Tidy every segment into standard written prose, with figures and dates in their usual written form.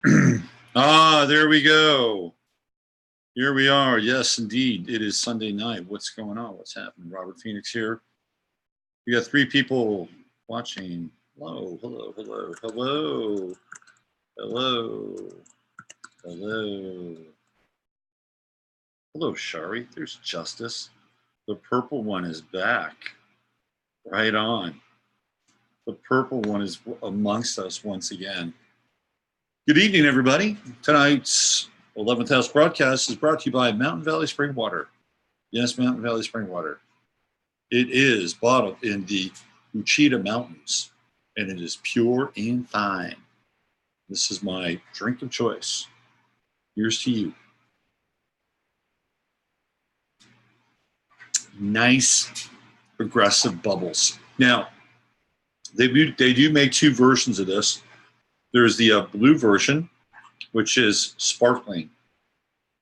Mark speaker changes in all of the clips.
Speaker 1: There we go. Here we are. Yes, indeed. It is Sunday night. What's going on? What's happening? Robert Phoenix here. We got 3 people watching. Hello, hello, hello, hello, hello, hello. Hello, Shari. There's Justice. The purple one is back. Right on. The purple one is amongst us once again. Good evening, everybody. Tonight's 11th House broadcast is brought to you by Mountain Valley Spring Water. Yes, Mountain Valley Spring Water. It is bottled in the Uchita Mountains, and it is pure and fine. This is my drink of choice. Here's to you. Nice, aggressive bubbles. Now, they do make 2 versions of this. There's the blue version, which is sparkling. It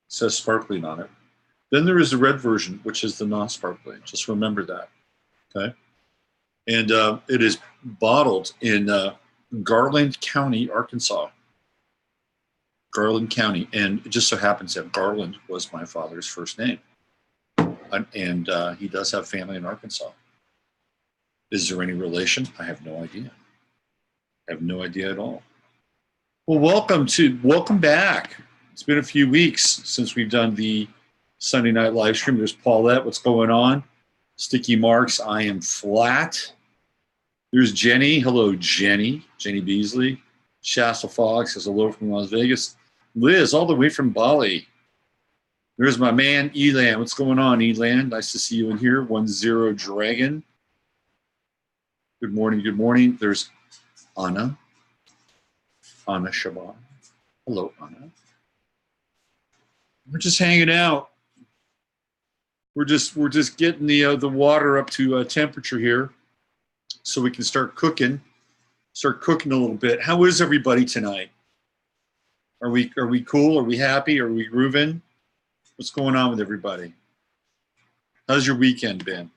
Speaker 1: says sparkling on it. Then there is the red version, which is the non-sparkling. Just remember that, okay? And it is bottled in Garland County, Arkansas. Garland County. And it just so happens that Garland was my father's first name. And he does have family in Arkansas. Is there any relation? I have no idea. I have no idea at all. Well, welcome back. It's been a few weeks since we've done the Sunday night live stream. There's Paulette. What's going on? Sticky Marks. I am flat. There's Jenny. Hello, Jenny. Jenny Beasley. Shasta Fox says hello from Las Vegas. Liz, all the way from Bali. There's my man, Elan. What's going on, Elan? Nice to see you in here. 10 Dragon. Good morning, good morning. There's Anna. Anna Shaban. Hello, Anna. We're just hanging out. We're just getting the water up to temperature here, so we can start cooking. Start cooking a little bit. How is everybody tonight? Are we cool? Are we happy? Are we grooving? What's going on with everybody? How's your weekend been?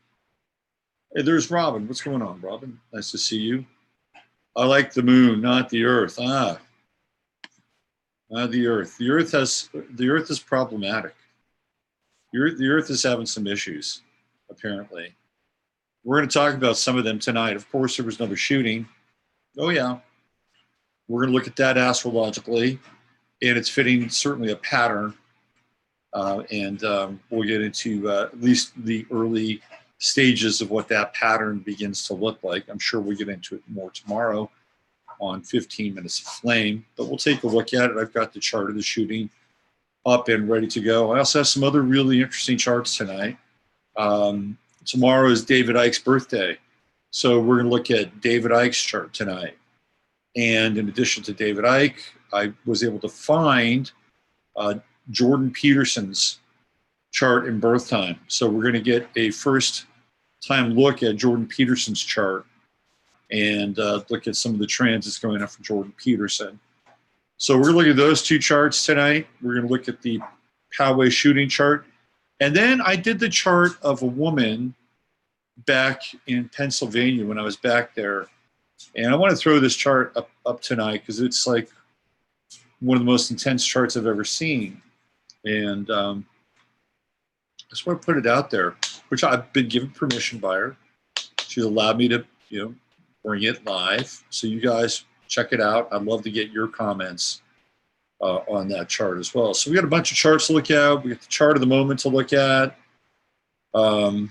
Speaker 1: Hey, there's Robin. What's going on, Robin? Nice to see you. I like the moon, not the earth. The earth. The earth is problematic. The earth is having some issues, apparently. We're going to talk about some of them tonight. Of course, there was another shooting. Oh, yeah. We're going to look at that astrologically, and it's fitting certainly a pattern. And we'll get into at least the early stages of what that pattern begins to look like. I'm sure we'll get into it more tomorrow on 15 Minutes of Flame, but we'll take a look at it. I've got the chart of the shooting up and ready to go. I also have some other really interesting charts tonight. Tomorrow is David Icke's birthday, so we're going to look at David Icke's chart tonight. And in addition to David Icke, I was able to find Jordan Peterson's chart in birth time. So we're going to get a first time look at Jordan Peterson's chart and look at some of the transits going on for Jordan Peterson. So we're going to look at those 2 charts tonight. We're going to look at the Poway shooting chart. And then I did the chart of a woman back in Pennsylvania when I was back there. And I want to throw this chart up tonight because it's like one of the most intense charts I've ever seen. And I just want to put it out there, which I've been given permission by her. She's allowed me to, bring it live. So you guys check it out. I'd love to get your comments on that chart as well. So we got a bunch of charts to look at. We got the chart of the moment to look at. And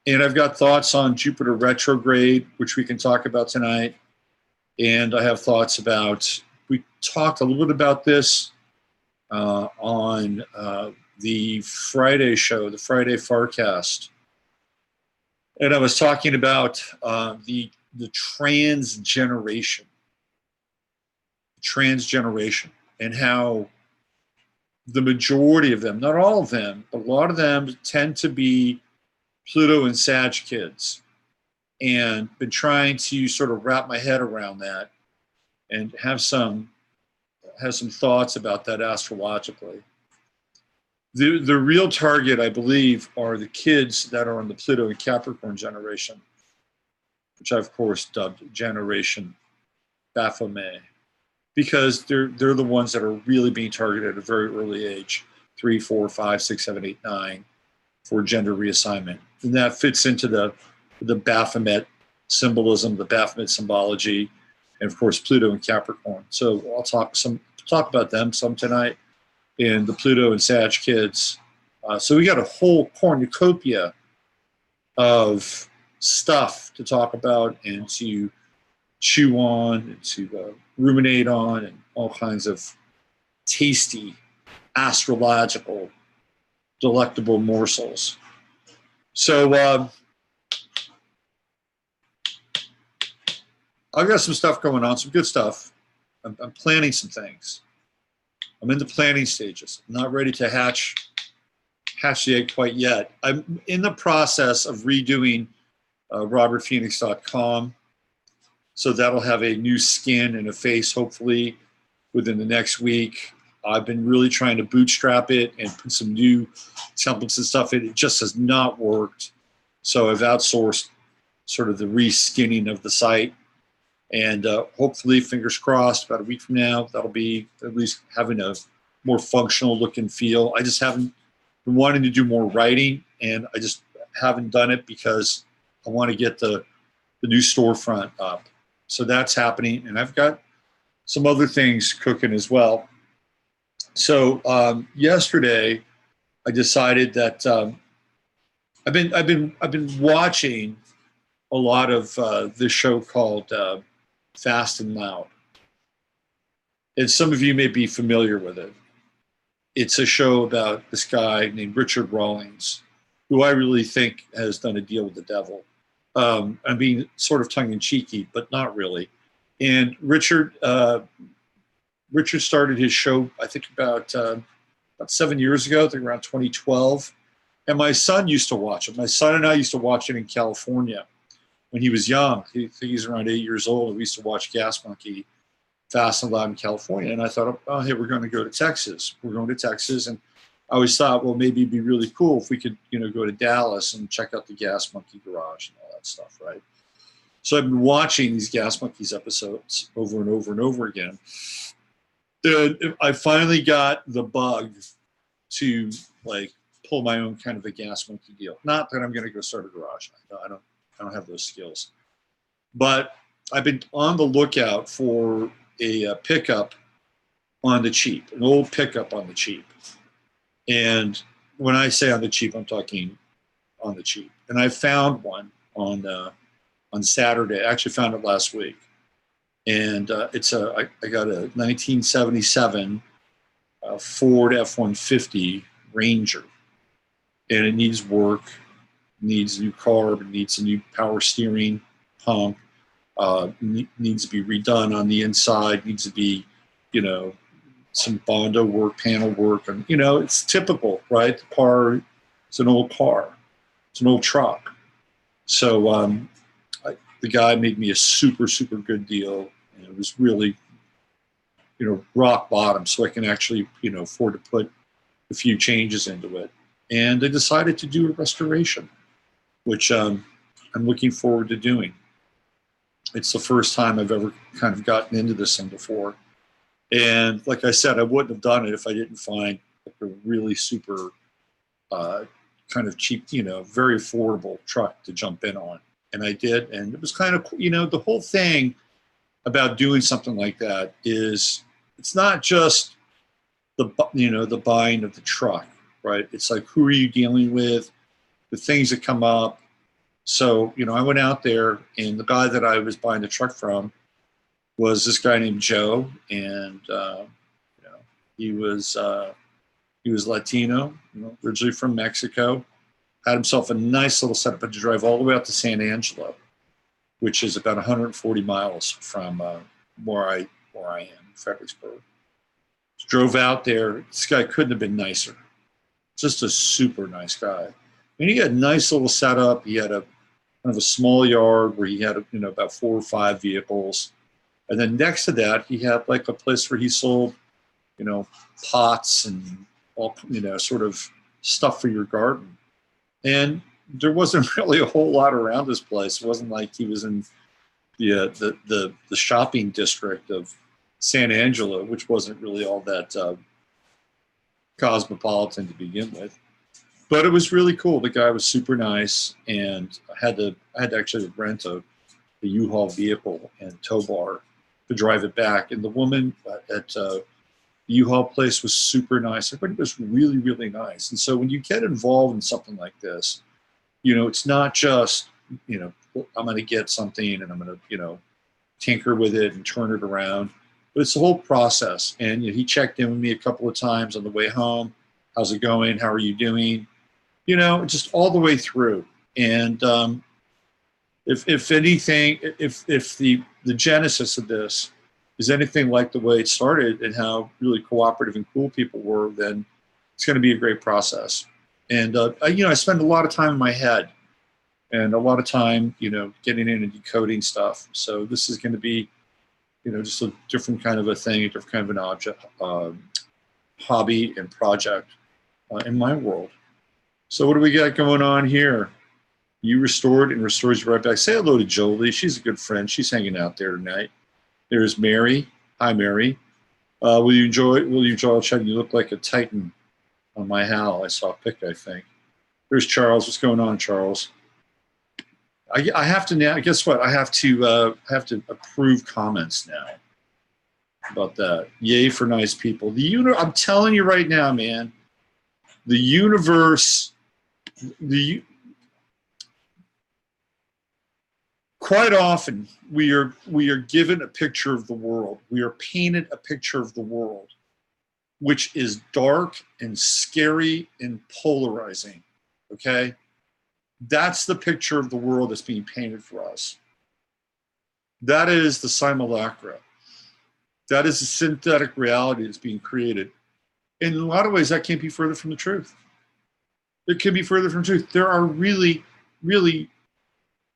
Speaker 1: I've got thoughts on Jupiter retrograde, which we can talk about tonight. And I have thoughts about, we talked a little bit about this on the Friday show, the Friday Farcast. And I was talking about the transgeneration, and how the majority of them, not all of them, a lot of them tend to be Pluto and Sag kids, and been trying to sort of wrap my head around that and have some thoughts about that astrologically. The real target, I believe, are the kids that are on the Pluto and Capricorn generation, which I've, of course, dubbed Generation Baphomet. because they're the ones that are really being targeted at a very early age, 3, 4, 5, 6, 7, 8, 9, for gender reassignment. And that fits into the Baphomet symbolism, the Baphomet symbology, and of course Pluto and Capricorn. So I'll talk about them some tonight, and the Pluto and Sag kids. So we got a whole cornucopia of stuff to talk about and to chew on and to ruminate on, and all kinds of tasty, astrological, delectable morsels. So I've got some stuff going on, some good stuff. I'm planning some things. I'm in the planning stages. I'm not ready to hatch the egg quite yet. I'm in the process of redoing robertphoenix.com. So that'll have a new skin and a face, hopefully, within the next week. I've been really trying to bootstrap it and put some new templates and stuff in. It just has not worked. So I've outsourced sort of the reskinning of the site. And hopefully, fingers crossed, about a week from now, that'll be at least having a more functional look and feel. I just haven't been wanting to do more writing, and I just haven't done it because I want to get the new storefront up. So that's happening, and I've got some other things cooking as well. So yesterday, I decided that I've been watching a lot of this show called Fast and Loud, and some of you may be familiar with it. It's a show about this guy named Richard Rawlings, who I really think has done a deal with the devil. I'm being sort of tongue-in-cheeky, but not really. And Richard started his show, I think, about 7 years ago, I think around 2012. And my son used to watch it. My son and I used to watch it in California when he was young. He's around 8 years old. We used to watch Gas Monkey Fast and Loud in California. And I thought, oh, hey, we're going to go to Texas. We're going to Texas. And I always thought, well, maybe it'd be really cool if we could, go to Dallas and check out the Gas Monkey Garage and all that stuff, right? So I've been watching these Gas Monkeys episodes over and over and over again. I finally got the bug to pull my own kind of a Gas Monkey deal. Not that I'm going to go start a garage. I don't have those skills. But I've been on the lookout for a pickup on the cheap, an old pickup on the cheap. And when I say on the cheap, I'm talking on the cheap. And I found one on Saturday. I actually found it last week. And I got a 1977 Ford F-150 Ranger. And it needs work, needs a new carb, it needs a new power steering pump, needs to be redone on the inside, needs to be, some Bondo work, panel work, and it's typical, right? The car, it's an old car, it's an old truck. So the guy made me a super, super good deal, and it was really, rock bottom, so I can actually, afford to put a few changes into it. And I decided to do a restoration, which I'm looking forward to doing. It's the first time I've ever kind of gotten into this thing before. And like I said, I wouldn't have done it if I didn't find a really super kind of cheap, very affordable truck to jump in on. And I did. And it was kind of, the whole thing about doing something like that is it's not just the buying of the truck, right? It's like, who are you dealing with, the things that come up. So, I went out there, and the guy that I was buying the truck from was this guy named Joe, and he was Latino, originally from Mexico. Had himself a nice little setup, but to drive all the way out to San Angelo, which is about 140 miles from where I am, Fredericksburg. Drove out there. This guy couldn't have been nicer. Just a super nice guy. And he had a nice little setup. He had a kind of a small yard where he had about 4 or 5 vehicles. And then next to that, he had a place where he sold, pots and all, sort of stuff for your garden. And there wasn't really a whole lot around this place. It wasn't like he was in the shopping district of San Angelo, which wasn't really all that cosmopolitan to begin with. But it was really cool. The guy was super nice, and I had to actually rent a U-Haul vehicle and tow bar to drive it back. And the woman at the U-Haul place was super nice. Everybody was really, really nice. And so when you get involved in something like this, you know, it's not just, you know, I'm going to get something and I'm going to, you know, tinker with it and turn it around. But it's the whole process. And you know, he checked in with me a couple of times on the way home. How's it going? How are you doing? You know, just all the way through. And if anything, if the genesis of this is anything like the way it started and how really cooperative and cool people were, then it's going to be a great process. And you know, I spend a lot of time in my head and a lot of time, you know, getting in and decoding stuff. So this is going to be, you know, just a different kind of a thing, a different kind of an object, hobby and project in my world. So what do we got going on here? You restored and restores you right back. Say hello to Jolie. She's a good friend. She's hanging out there tonight. There's Mary. Hi, Mary. Will you enjoy chatting? You look like a Titan on my Hal. I saw a pic, I think. There's Charles. What's going on, Charles? I have to now. Guess what? I have to approve comments now about that. Yay for nice people. I'm telling you right now, man. The universe. Quite often we are given a picture of the world. We are painted a picture of the world, which is dark and scary and polarizing. Okay, that's the picture of the world that's being painted for us. That is the simulacra. That is the synthetic reality that's being created. In a lot of ways, that can't be further from the truth. It can be further from truth. There are really, really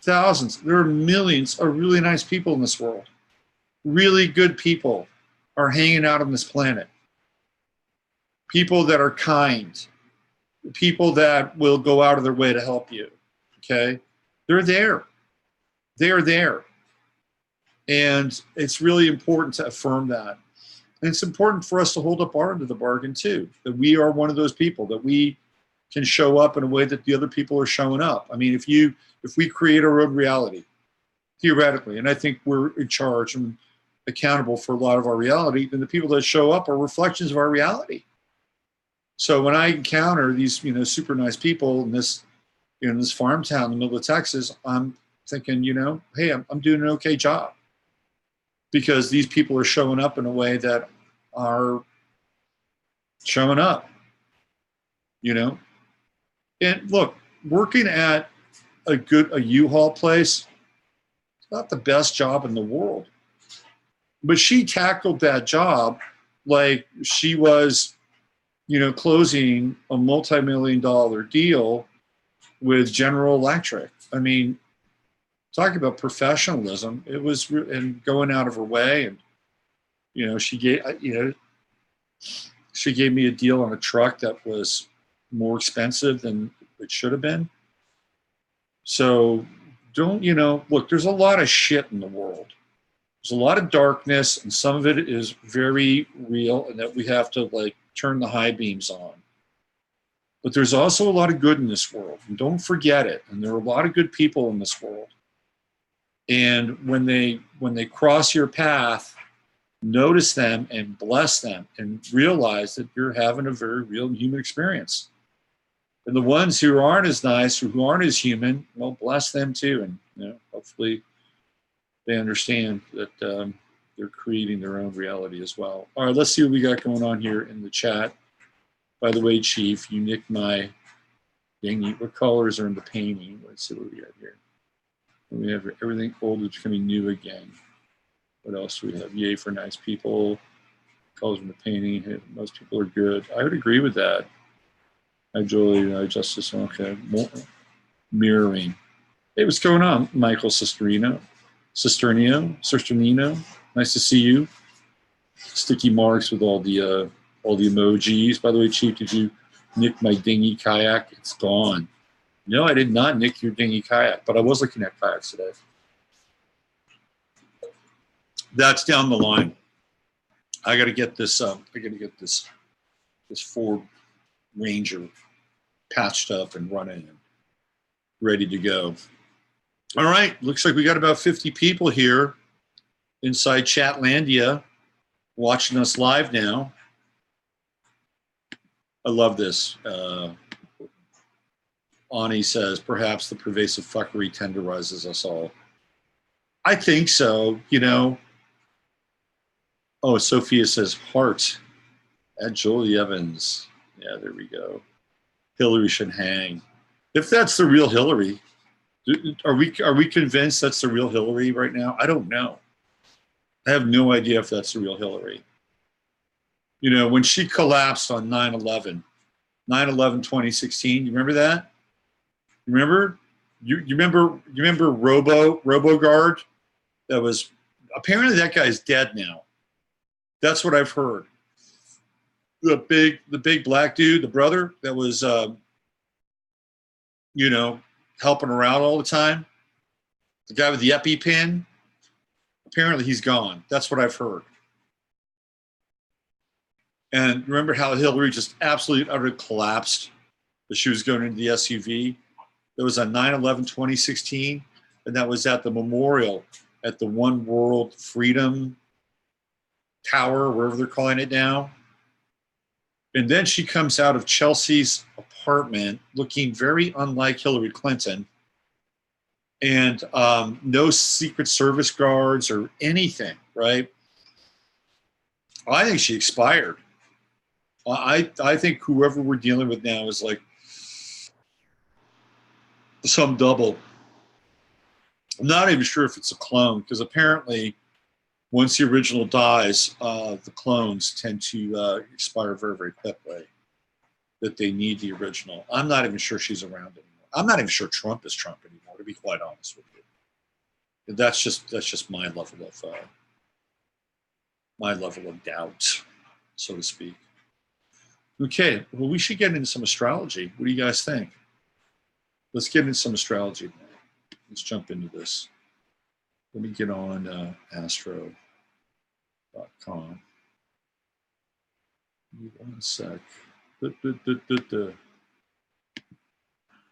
Speaker 1: thousands, there are millions of really nice people in this world. Really good people are hanging out on this planet. People that are kind. People that will go out of their way to help you. Okay? They're there. They are there. And it's really important to affirm that. And it's important for us to hold up our end of the bargain too, that we are one of those people, that we can show up in a way that the other people are showing up. I mean, if we create our own reality, theoretically, and I think we're in charge and accountable for a lot of our reality, then the people that show up are reflections of our reality. So when I encounter these, you know, super nice people in this, you know, in this farm town in the middle of Texas, I'm thinking, you know, hey, I'm doing an okay job, because these people are showing up in a way that are showing up, you know. And look, working at a U-Haul place, it's not the best job in the world. But she tackled that job like she was, you know, closing a multi-million-dollar deal with General Electric. I mean, talking about professionalism, it was, and going out of her way. And, you know, she gave me a deal on a truck that was more expensive than it should have been. So don't, you know, look, there's a lot of shit in the world. There's a lot of darkness, and some of it is very real, and that we have to like turn the high beams on. But there's also a lot of good in this world, and don't forget it. And there are a lot of good people in this world. And when they cross your path, notice them and bless them, and realize that you're having a very real human experience. And the ones who aren't as nice or who aren't as human, well, bless them too. And, you know, hopefully they understand that they're creating their own reality as well. All right, let's see what we got going on here in the chat. By the way, Chief, you nicked my dang, what colors are in the painting? Let's see what we got here. We have everything old is becoming new again. What else do we have? Yay for nice people. Colors in the painting. Hey, most people are good. I would agree with that. Hi, Julie. Justice. Okay. Mirroring. Hey, what's going on, Michael Cisternino? Nice to see you. Sticky marks with all the emojis. By the way, Chief, did you nick my dinghy kayak? It's gone. No, I did not nick your dinghy kayak, but I was looking at kayaks today. That's down the line. I got to get this. I got to get this Ford Ranger patched up and running and ready to go. All right, looks like we got about 50 people here inside Chatlandia watching us live now. I love this. Ani says, perhaps the pervasive fuckery tenderizes us all. I think so, you know. Oh, Sophia says, heart. At Julie Evans. Yeah, there we go. Hillary should hang. If that's the real Hillary, are we convinced that's the real Hillary right now? I don't know. I have no idea if that's the real Hillary. You know, when she collapsed on 9/11, 2016, you remember that? Remember? You remember RoboGuard? That was apparently that guy's dead now. That's what I've heard. The big black dude, the brother that was you know, helping her out all the time. The guy with the EpiPen, apparently he's gone. That's what I've heard. And remember how Hillary just absolutely utterly collapsed as she was going into the SUV? That was on 9/11/2016, and that was at the memorial at the One World Freedom Tower, wherever they're calling it now. And then she comes out of Chelsea's apartment looking very unlike Hillary Clinton, and no Secret Service guards or anything, right? I think she expired. I think whoever we're dealing with now is like some double. I'm not even sure if it's a clone, because apparently once the original dies, the clones tend to expire very, very quickly, that they need the original. I'm not even sure she's around anymore. I'm not even sure Trump is Trump anymore, to be quite honest with you. That's just my level of doubt, so to speak. Okay, well, we should get into some astrology. What do you guys think? Let's get into some astrology now. Let's jump into this. Let me get on Astro.com. One sec.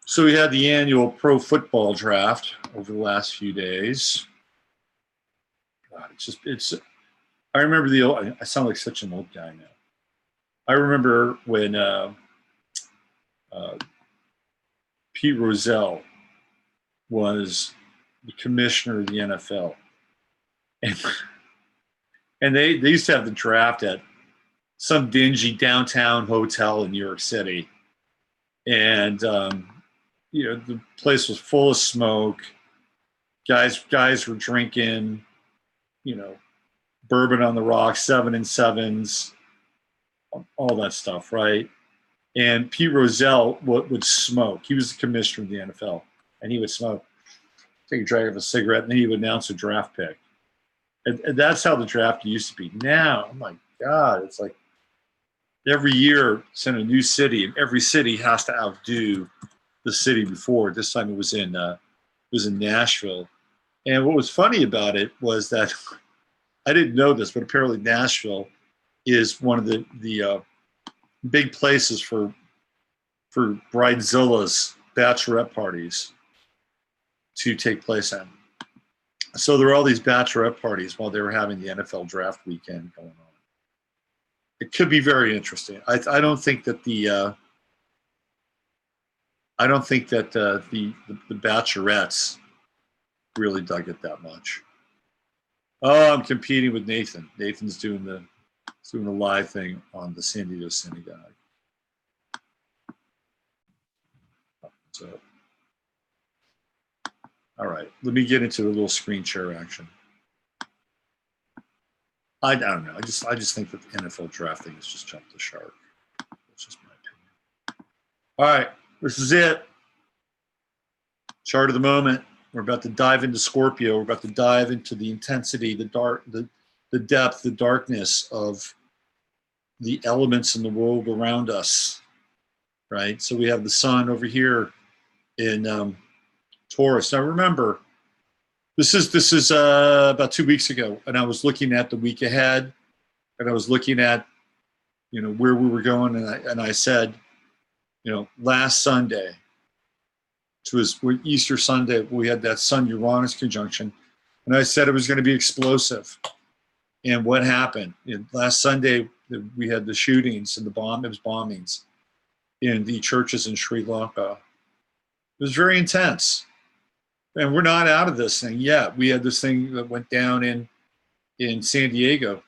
Speaker 1: So we had the annual pro football draft over the last few days. God, I remember the old, I sound like such an old guy now. I remember when Pete Rozelle was the commissioner of the NFL. And they used to have the draft at some dingy downtown hotel in New York City. And, you know, the place was full of smoke. Guys were drinking, you know, bourbon on the rocks, 7 and 7s, all that stuff, right? And Pete Rozelle would smoke. He was the commissioner of the NFL, and he would smoke, take a drag of a cigarette, and then he would announce a draft pick. And that's how the draft used to be. Now, oh my God, it's like every year it's in a new city, and every city has to outdo the city before. This time it was in Nashville. And what was funny about it was that I didn't know this, but apparently Nashville is one of the big places for Bridezilla's bachelorette parties to take place in. So there were all these bachelorette parties while they were having the NFL draft weekend going on. It could be very interesting. I don't think that the bachelorettes really dug it that much. Oh, I'm competing with Nathan. Nathan's doing the live thing on the San Diego Synagogue. So, all right, let me get into a little screen share action. I don't know. I just think that the NFL drafting has just jumped the shark. That's just my opinion. All right, this is it. Chart of the moment. We're about to dive into Scorpio. We're about to dive into the intensity, the depth, the darkness of the elements in the world around us, right? So we have the sun over here in Taurus. Now remember, this is about 2 weeks ago, and I was looking at the week ahead, and I was looking at, you know, where we were going, and I said, you know, last Sunday, which was Easter Sunday, we had that Sun-Uranus conjunction, and I said it was going to be explosive. And what happened? Last Sunday, we had the shootings and bombings in the churches in Sri Lanka. It was very intense. And we're not out of this thing yet. We had this thing that went down in San Diego,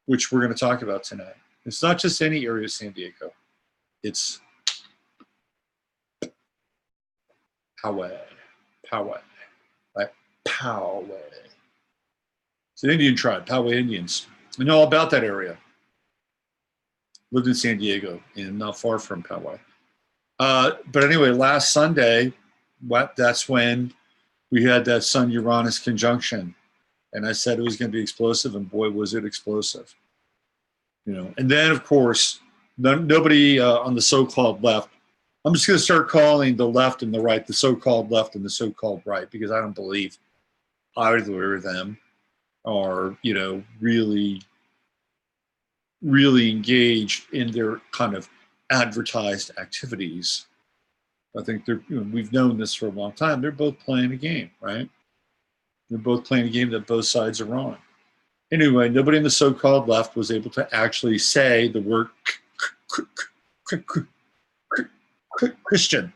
Speaker 1: which we're going to talk about tonight. It's not just any area of San Diego. It's Poway. Like Poway. It's an Indian tribe, Poway Indians. I know all about that area. Lived in San Diego and not far from Poway. But anyway, last Sunday, that's when we had that Sun-Uranus conjunction. And I said it was going to be explosive, and boy, was it explosive. You know, and then, of course, nobody on the so-called left. I'm just going to start calling the left and the right, the so-called left and the so-called right, because I don't believe either of them are, you know, really engaged in their kind of advertised activities. I think they're, you know, we've known this for a long time. They're both playing a game, right? They're both playing a game that both sides are on. Anyway, nobody in the so-called left was able to actually say the word Christian.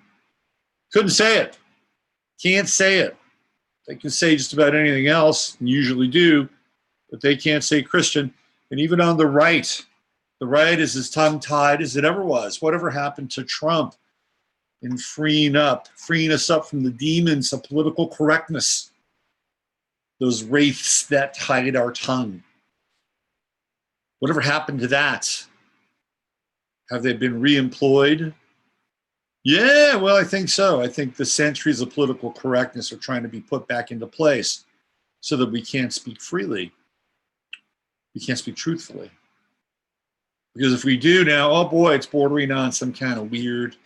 Speaker 1: Couldn't say it. Can't say it. They can say just about anything else, and usually do, but they can't say Christian. And even on the right is as tongue-tied as it ever was. Whatever happened to Trump in freeing us up from the demons of political correctness, those wraiths that tied our tongue? Whatever happened to that? Have they been re-employed? Yeah, well, I think so. I think the centuries of political correctness are trying to be put back into place so that we can't speak freely. We can't speak truthfully. Because if we do now, oh boy, it's bordering on some kind of weird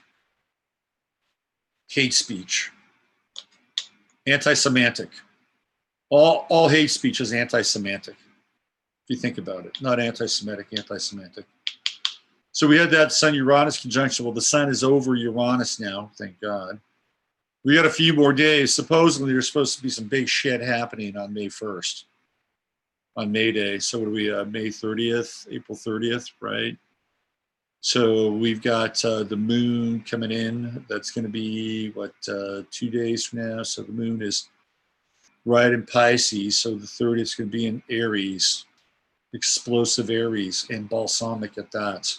Speaker 1: hate speech. Anti-Semitic. All hate speech is anti-Semitic, if you think about it. Not anti-Semitic, anti-Semitic. So we had that Sun-Uranus conjunction. Well, the sun is over Uranus now, thank God. We got a few more days. Supposedly there's supposed to be some big shit happening on May 1st, on May Day. So what are we, May 30th, April 30th, right? So we've got the moon coming in. That's going to be, 2 days from now. So the moon is right in Pisces. So the 30th is going to be in Aries, explosive Aries, and balsamic at that.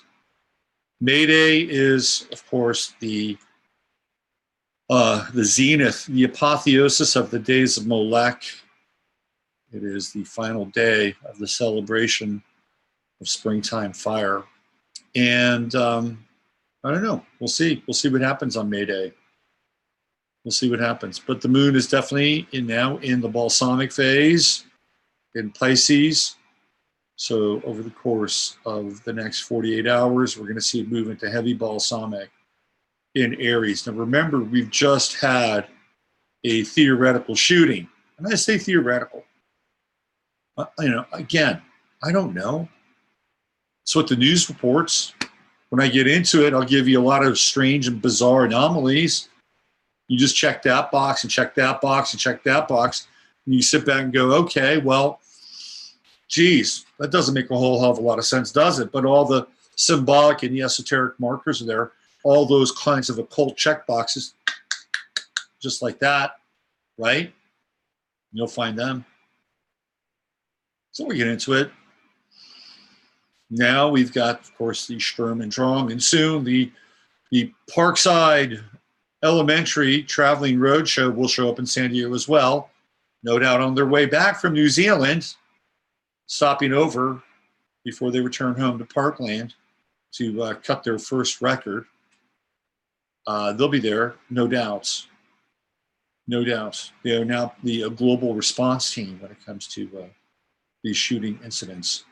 Speaker 1: May Day is, of course, the zenith, the apotheosis of the days of Molech. It is the final day of the celebration of springtime fire. And I don't know. We'll see. We'll see what happens on May Day. We'll see what happens. But the moon is definitely now in the balsamic phase in Pisces. So over the course of the next 48 hours, we're going to see it move into heavy balsamic in Aries. Now remember, we've just had a theoretical shooting. And I say theoretical. You know, again, I don't know. It's what the news reports. When I get into it, I'll give you a lot of strange and bizarre anomalies. You just check that box and check that box and check that box. And you sit back and go, okay, well, geez, that doesn't make a whole hell of a lot of sense, does it? But all the symbolic and the esoteric markers are there. All those kinds of occult check boxes, just like that, right? You'll find them. So we get into it. Now we've got, of course, the Sturm and Drang, and soon the Parkside Elementary Traveling Roadshow will show up in San Diego as well. No doubt on their way back from New Zealand, stopping over before they return home to Parkland to cut their first record. They'll be there, no doubt. No doubt. They are now the global response team when it comes to these shooting incidents.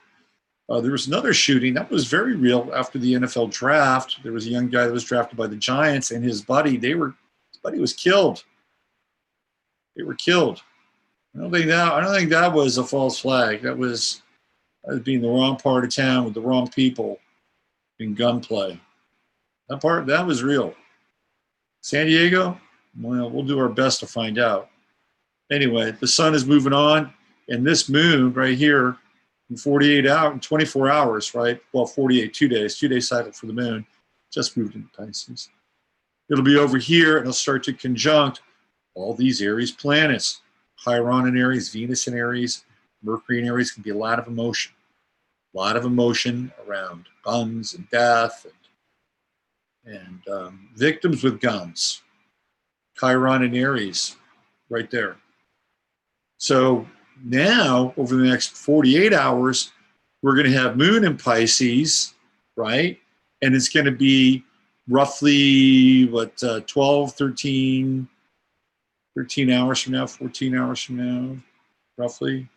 Speaker 1: There was another shooting that was very real after the NFL draft. There was a young guy that was drafted by the Giants, and his buddy, his buddy was killed. They were killed. I don't think that was a false flag. That was being the wrong part of town with the wrong people in gunplay. That was real. San Diego, well, we'll do our best to find out. Anyway, the sun is moving on, and this moon right here in 48 hours, in 24 hours, right? Well, 48, 2 days, 2 day cycle for the moon, just moved into Pisces. It'll be over here, and it'll start to conjunct all these Aries planets. Chiron in Aries, Venus in Aries, Mercury in Aries. Can be a lot of emotion. A lot of emotion around guns and death and victims with guns. Chiron in Aries, right there. So now, over the next 48 hours, we're going to have Moon in Pisces, right? And it's going to be roughly, 12, 13 hours from now, 14 hours from now, roughly.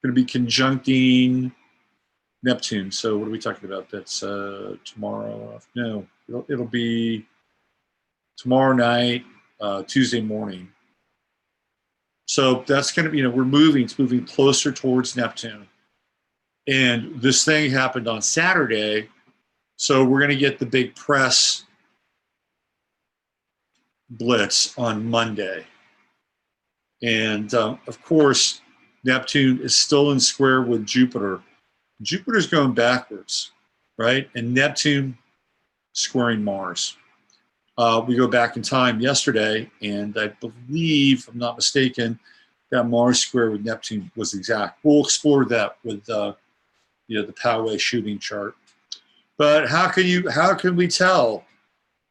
Speaker 1: Going to be conjuncting Neptune. So what are we talking about? That's tomorrow. No, it'll be tomorrow night, Tuesday morning. So that's going to be, it's moving closer towards Neptune. And this thing happened on Saturday. So we're going to get the big press blitz on Monday. And of course, Neptune is still in square with Jupiter. Jupiter's going backwards, right? And Neptune squaring Mars. We go back in time yesterday, and I believe, if I'm not mistaken, that Mars square with Neptune was exact. We'll explore that with the Poway shooting chart. But how can we tell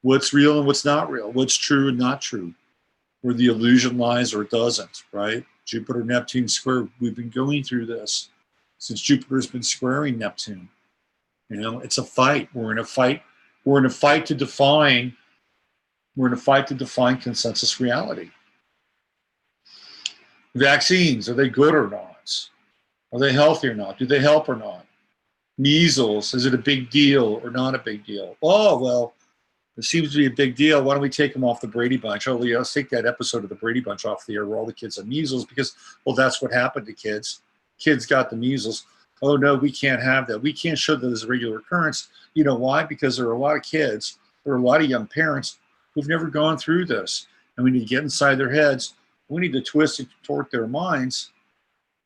Speaker 1: what's real and what's not real, what's true and not true, where the illusion lies or doesn't, right? Jupiter Neptune square. We've been going through this since Jupiter's been squaring Neptune. It's a fight. We're in a fight. We're in a fight to define. We're in a fight to define consensus reality. Vaccines, are they good or not? Are they healthy or not? Do they help or not? Measles, is it a big deal or not a big deal? Oh, well, it seems to be a big deal. Why don't we take them off the Brady Bunch? Oh, yeah, let's take that episode of the Brady Bunch off the air where all the kids have measles because, well, that's what happened to kids. Kids got the measles. Oh, no, we can't have that. We can't show that as a regular occurrence. You know why? Because there are a lot of kids, there are a lot of young parents who've never gone through this. And we need to get inside their heads. We need to twist and contort their minds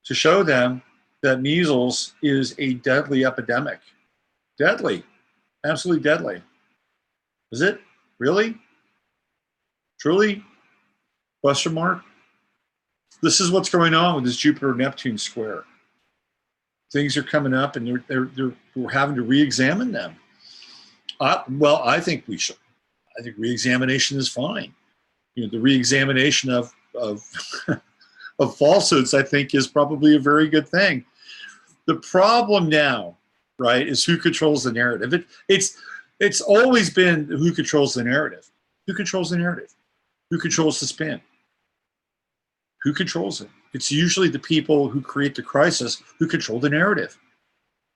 Speaker 1: to show them that measles is a deadly epidemic. Deadly. Absolutely deadly. Is it? Really? Truly? Question mark? This is what's going on with this Jupiter-Neptune square. Things are coming up, and we're having to re-examine them. Well, I think we should. I think re-examination is fine. The re-examination of of falsehoods, I think, is probably a very good thing. The problem now, right, is who controls the narrative. It's always been who controls the narrative. Who controls the narrative? Who controls the spin? Who controls it? It's usually the people who create the crisis who control the narrative.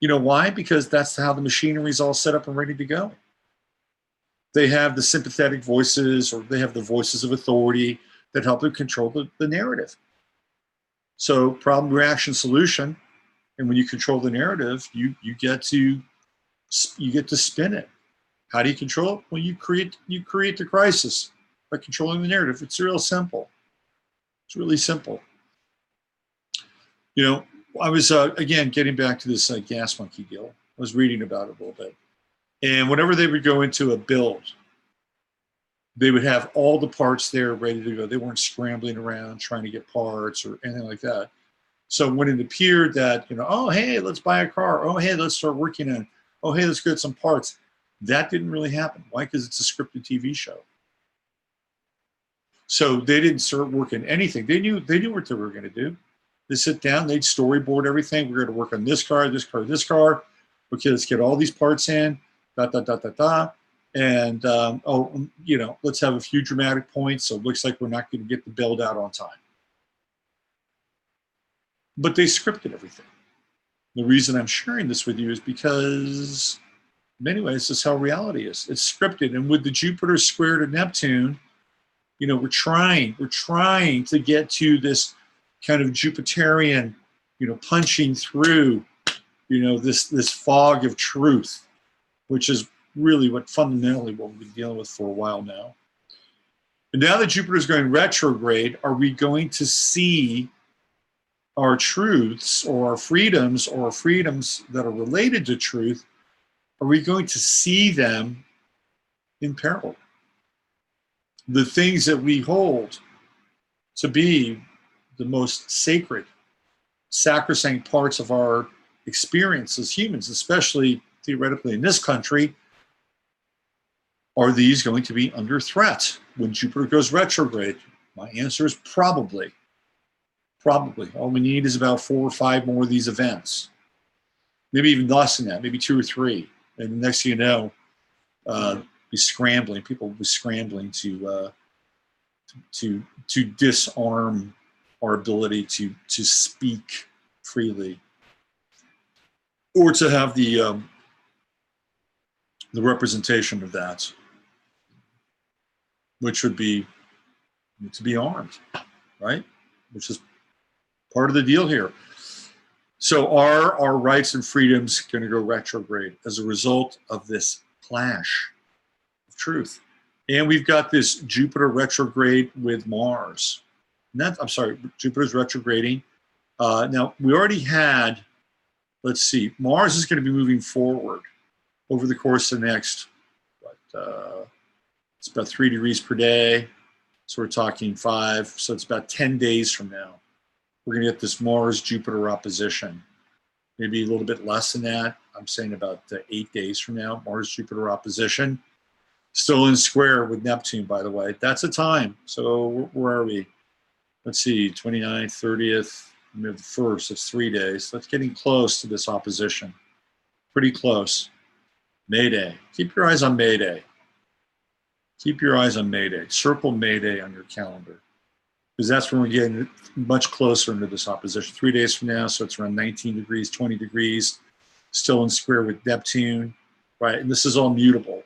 Speaker 1: You know why? Because that's how the machinery is all set up and ready to go. They have the sympathetic voices, or they have the voices of authority that help them control the narrative. So problem, reaction, solution. And when you control the narrative, you get to spin it. How do you control it? Well, you create the crisis by controlling the narrative. It's real simple. It's really simple. I was, again, getting back to this gas monkey deal. I was reading about it a little bit. And whenever they would go into a build, they would have all the parts there ready to go. They weren't scrambling around trying to get parts or anything like that. So when it appeared that, oh, hey, let's buy a car. Oh, hey, let's start working on it. Oh, hey, let's get some parts. That didn't really happen. Why? Because it's a scripted TV show. So they didn't start working anything. They knew what they were going to do. They sit down, they'd storyboard everything. We're going to work on this car, this car, this car. Okay, let's get all these parts in. And let's have a few dramatic points. So it looks like we're not going to get the build out on time. But they scripted everything. The reason I'm sharing this with you is because, in many ways, this is how reality is. It's scripted. And with the Jupiter square to Neptune, we're trying to get to this kind of Jupiterian, punching through this fog of truth, which is really fundamentally what we've been dealing with for a while now. And now that Jupiter is going retrograde, are we going to see our truths or our freedoms that are related to truth? Are we going to see them in peril? The things that we hold to be the most sacred, sacrosanct parts of our experience as humans, especially theoretically in this country, are these going to be under threat when Jupiter goes retrograde? My answer is probably. Probably. All we need is about 4 or 5 more of these events. Maybe even less than that, maybe 2 or 3. And the next thing you know, people will be scrambling to disarm our ability to speak freely, or to have the representation of that, which would be to be armed, right? Which is part of the deal here. So are our rights and freedoms going to go retrograde as a result of this clash of truth? And we've got this Jupiter retrograde with Mars. Jupiter's retrograding. Now, we already had, let's see, Mars is going to be moving forward over the course of the next, it's about 3 degrees per day. So we're talking 5. So it's about 10 days from now. We're going to get this Mars-Jupiter opposition. Maybe a little bit less than that. I'm saying about 8 days from now, Mars-Jupiter opposition. Still in square with Neptune, by the way. That's a time. So where are we? Let's see, 29th, 30th, maybe the 1st. It's 3 days. That's getting close to this opposition. Pretty close. May Day. Keep your eyes on May Day. Keep your eyes on May Day. Circle May Day on your calendar, because that's when we're getting much closer into this opposition. 3 days from now, so it's around 19 degrees, 20 degrees, still in square with Neptune, right? And this is all mutable,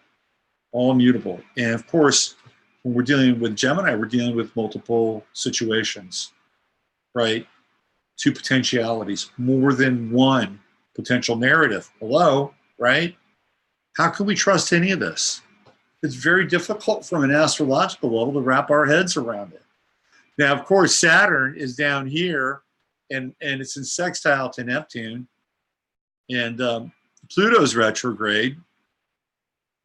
Speaker 1: all mutable. And of course, when we're dealing with Gemini, we're dealing with multiple situations, right? 2 potentialities, more than one potential narrative. Hello, right? How can we trust any of this? It's very difficult from an astrological level to wrap our heads around it. Now, of course, Saturn is down here, and it's in sextile to Neptune, and Pluto's retrograde.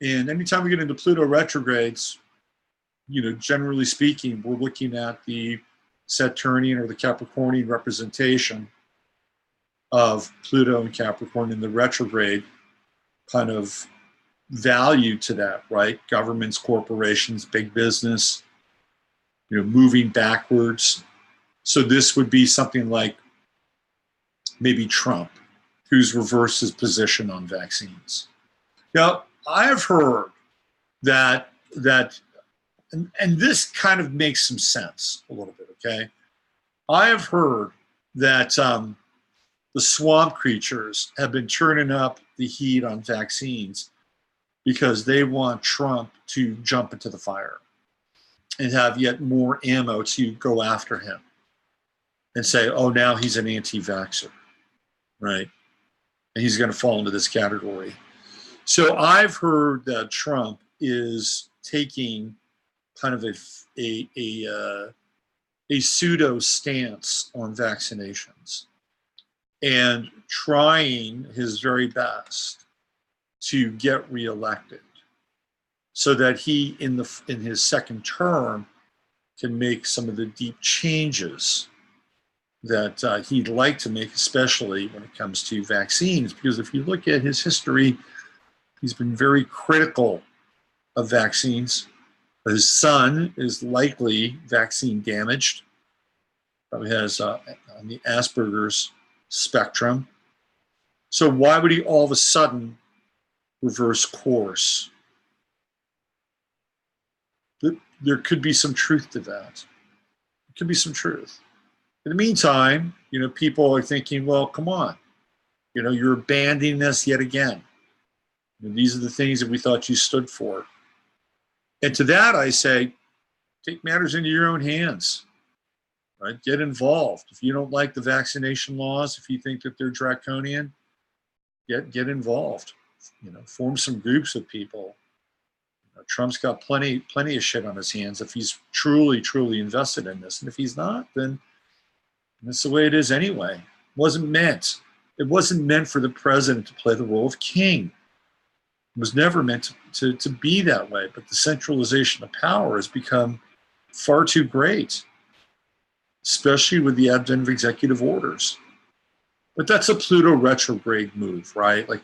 Speaker 1: And anytime we get into Pluto retrogrades, generally speaking, we're looking at the Saturnian or the Capricornian representation of Pluto and Capricorn in the retrograde kind of value to that, right? Governments, corporations, big business, moving backwards. So this would be something like maybe Trump, who's reversed his position on vaccines. Now, I've heard that and this kind of makes some sense a little bit, okay? I have heard that the swamp creatures have been turning up the heat on vaccines because they want Trump to jump into the fire and have yet more ammo to go after him and say, oh, now he's an anti-vaxxer, right? And he's going to fall into this category. So I've heard that Trump is taking kind of a pseudo stance on vaccinations and trying his very best to get reelected so that he, in his second term, can make some of the deep changes that he'd like to make, especially when it comes to vaccines. Because if you look at his history, he's been very critical of vaccines. His son is likely vaccine damaged, probably has on the Asperger's spectrum. So why would he all of a sudden reverse course? There could be some truth to that. There could be some truth. In the meantime, people are thinking, well, come on, you're abandoning us yet again. These are the things that we thought you stood for. And to that, I say, take matters into your own hands, right? Get involved. If you don't like the vaccination laws, if you think that they're draconian, get involved. You know, form some groups of people. You know, Trump's got plenty of shit on his hands if he's truly invested in this, and if he's not, then that's the way it is anyway. It wasn't meant for the president to play the role of king. It was never meant to be that way, but the centralization of power has become far too great, especially with the advent of executive orders. But that's a Pluto retrograde move, right? Like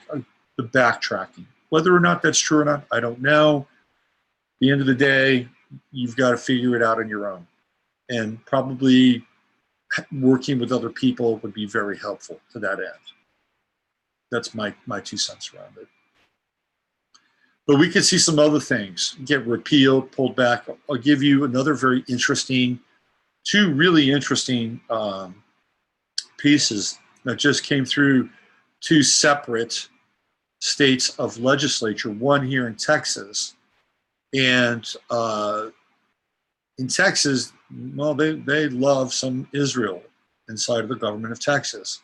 Speaker 1: the backtracking. Whether or not that's true or not, I don't know. At the end of the day, you've got to figure it out on your own. And probably working with other people would be very helpful to that end. That's my 2 cents around it. But we could see some other things get repealed, pulled back. I'll give you another very interesting, 2 really interesting pieces that just came through 2 separate states of legislature, one here in Texas. And in Texas, well, they love some Israel inside of the government of Texas.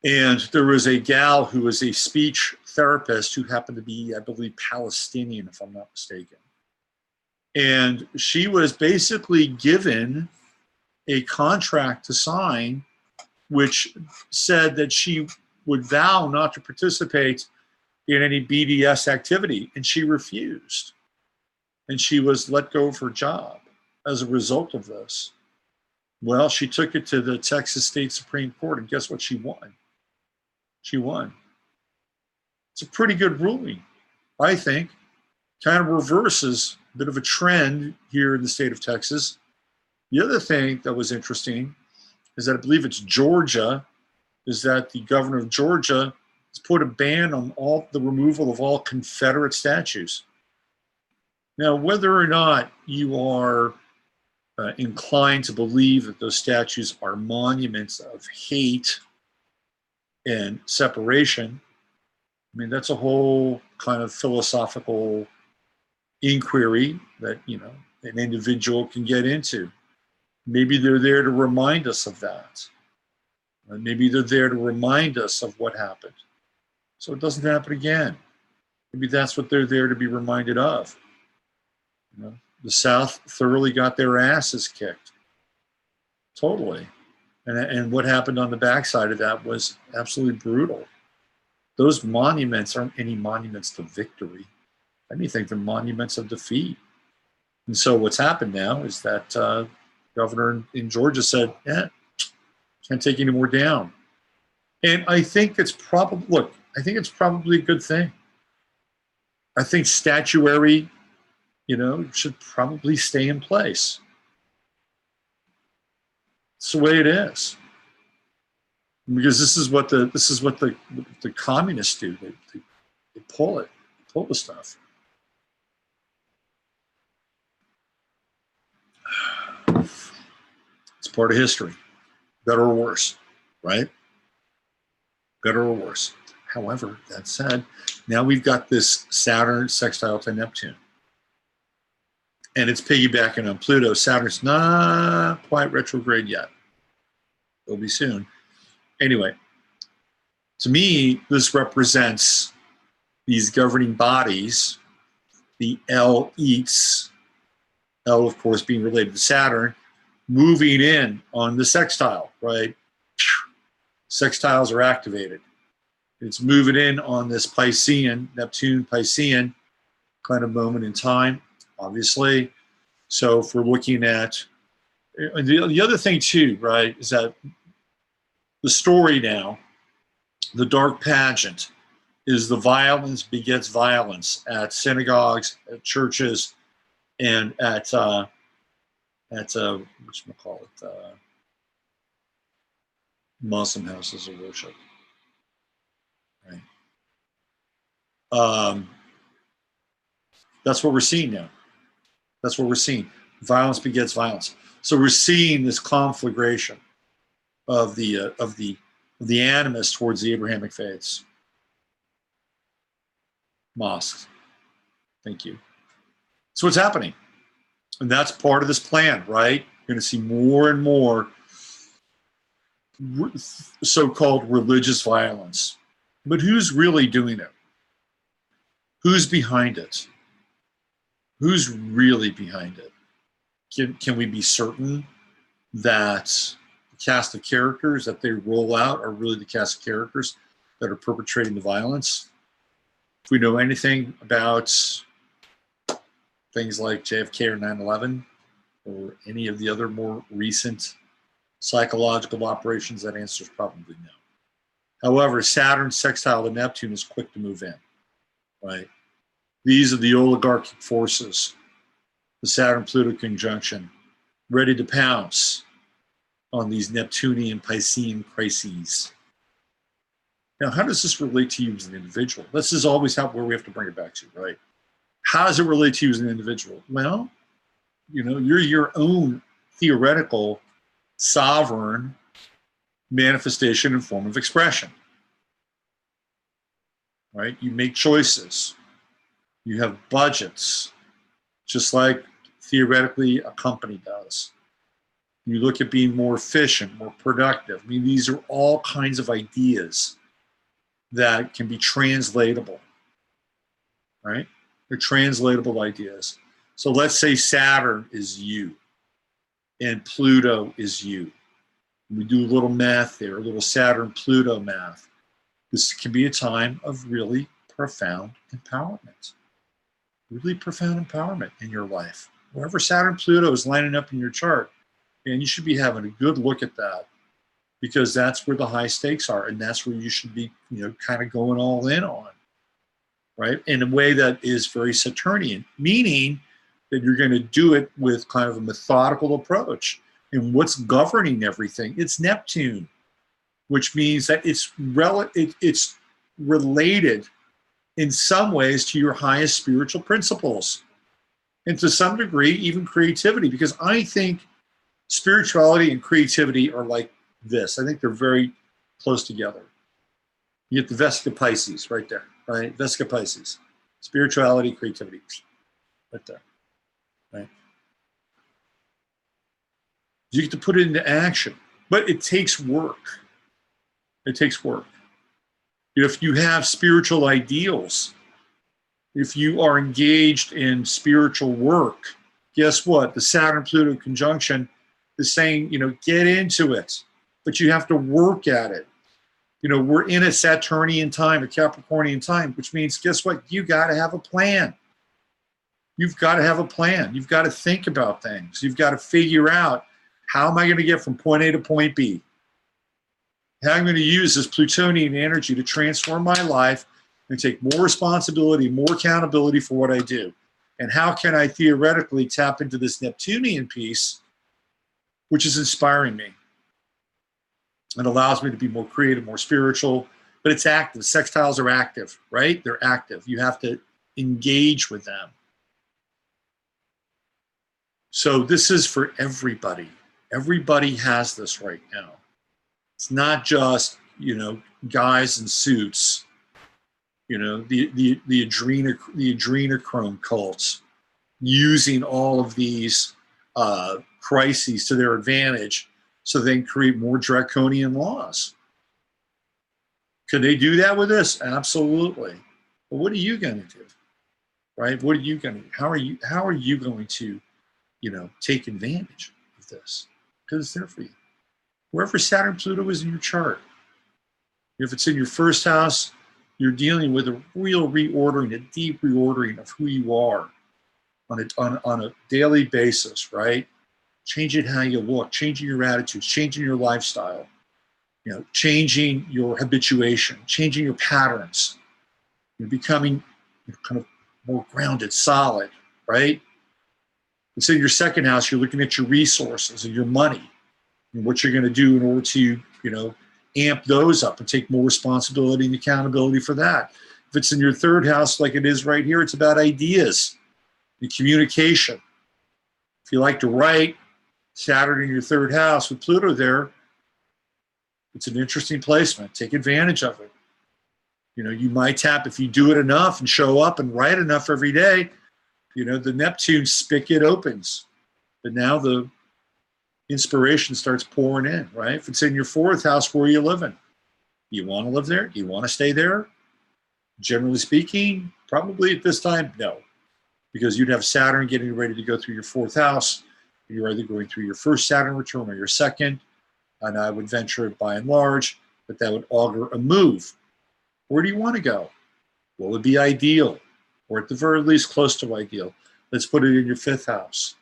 Speaker 1: And there was a gal who was a speech therapist who happened to be, I believe, Palestinian, if I'm not mistaken. And she was basically given a contract to sign, which said that she would vow not to participate in any BDS activity, and she refused. And she was let go of her job as a result of this. Well, she took it to the Texas State Supreme Court, and guess what? She won. She won. It's a pretty good ruling, I think. Kind of reverses a bit of a trend here in the state of Texas. The other thing that was interesting is that I believe it's Georgia, is that the governor of Georgia has put a ban on all the removal of all Confederate statues. Now, whether or not you are inclined to believe that those statues are monuments of hate and separation, I mean, that's a whole kind of philosophical inquiry that, you know, an individual can get into. Maybe they're there to remind us of that. Maybe they're there to remind us of what happened, so it doesn't happen again. Maybe that's what they're there to be reminded of. You know, the South thoroughly got their asses kicked, totally. And what happened on the backside of that was absolutely brutal. Those monuments aren't any monuments to victory. I mean, think they're monuments of defeat. And so what's happened now is that governor in Georgia said, yeah, can't take any more down. And I think it's probably, look, I think it's probably a good thing. I think statuary, you know, should probably stay in place. It's the way it is, because this is what the communists do. They pull the stuff. It's part of history, better or worse, right? Better or worse. However, that said, now we've got this Saturn sextile to Neptune. And it's piggybacking on Pluto. Saturn's not quite retrograde yet. It'll be soon. Anyway, to me, this represents these governing bodies, the elites, L, of course, being related to Saturn, moving in on the sextile, right? Sextiles are activated. It's moving in on this Piscean, Neptune, Piscean kind of moment in time, obviously. So if we're looking at, and the other thing too, right, is that the story now, the dark pageant, is the violence begets violence at synagogues, at churches, and at whatchamacallit, Muslim houses of worship. Right. That's what we're seeing now. That's what we're seeing. Violence begets violence. So we're seeing this conflagration of the animus towards the Abrahamic faiths. Mosques. Thank you. So what's happening? And that's part of this plan, right? You're going to see more and more so-called religious violence. But who's really doing it? Who's behind it? Who's really behind it? Can we be certain that the cast of characters that they roll out are really the cast of characters that are perpetrating the violence? If we know anything about things like JFK or 9/11 or any of the other more recent psychological operations, that answer is probably no. However, Saturn sextile to Neptune is quick to move in, right? These are the oligarchic forces, the Saturn-Pluto conjunction, ready to pounce on these Neptunian Piscean crises. Now, how does this relate to you as an individual? This is always where we have to bring it back to, right? How does it relate to you as an individual? Well, you're your own theoretical sovereign manifestation and form of expression, right? You make choices. You have budgets, just like theoretically a company does. You look at being more efficient, more productive. I mean, these are all kinds of ideas that can be translatable, right? They're translatable ideas. So let's say Saturn is you and Pluto is you. We do a little math there, a little Saturn-Pluto math. This can be a time of really profound empowerment. Really profound empowerment in your life. Wherever Saturn-Pluto is lining up in your chart, and you should be having a good look at that, because that's where the high stakes are, and that's where you should be, kind of going all in on, right? In a way that is very Saturnian, meaning that you're going to do it with kind of a methodical approach. And what's governing everything? It's Neptune, which means that it's related in some ways to your highest spiritual principles, and to some degree even creativity, because I think spirituality and creativity are like this. I think they're very close together. You get the Vesica Pisces right there, right? Vesica Pisces, spirituality, creativity, right there, right? You get to put it into action, but it takes work. It takes work. If you have spiritual ideals, if you are engaged in spiritual work, guess what? The Saturn-Pluto conjunction is saying, get into it, but you have to work at it. We're in a Saturnian time, a Capricornian time, which means, guess what? You got to have a plan. You've got to have a plan. You've got to think about things. You've got to figure out, how am I going to get from point A to point B? How am I going to use this Plutonian energy to transform my life and take more responsibility, more accountability for what I do? And how can I theoretically tap into this Neptunian piece, which is inspiring me? It allows me to be more creative, more spiritual, but it's active. Sextiles are active, right? They're active. You have to engage with them. So this is for everybody. Everybody has this right now. It's not just, guys in suits, the adrenochrome cults using all of these crises to their advantage so they can create more draconian laws. Could they do that with this? Absolutely. But what are you going to do? Right? What are you going to do? How are you going to, take advantage of this? Because it's there for you. Wherever Saturn Pluto is in your chart. If it's in your first house, you're dealing with a real reordering, a deep reordering of who you are on a daily basis, right? Changing how you look, changing your attitudes, changing your lifestyle, changing your habituation, changing your patterns. You're becoming kind of more grounded, solid, right? It's in your second house, you're looking at your resources and your money and what you're going to do in order to, amp those up and take more responsibility and accountability for that. If it's in your third house, like it is right here, it's about ideas and communication. If you like to write, Saturn in your third house with Pluto there, it's an interesting placement. Take advantage of it. You might tap, if you do it enough and show up and write enough every day, the Neptune spigot opens. But now the inspiration starts pouring in, right? If it's in your fourth house, where are you living? Do you want to live there? Do you want to stay there? Generally speaking, probably at this time, no. Because you'd have Saturn getting ready to go through your 4th house. You're either going through your first Saturn return or your second. And I would venture by and large that would augur a move. Where do you want to go? What would be ideal? Or at the very least, close to ideal. Let's put it in your 5th house.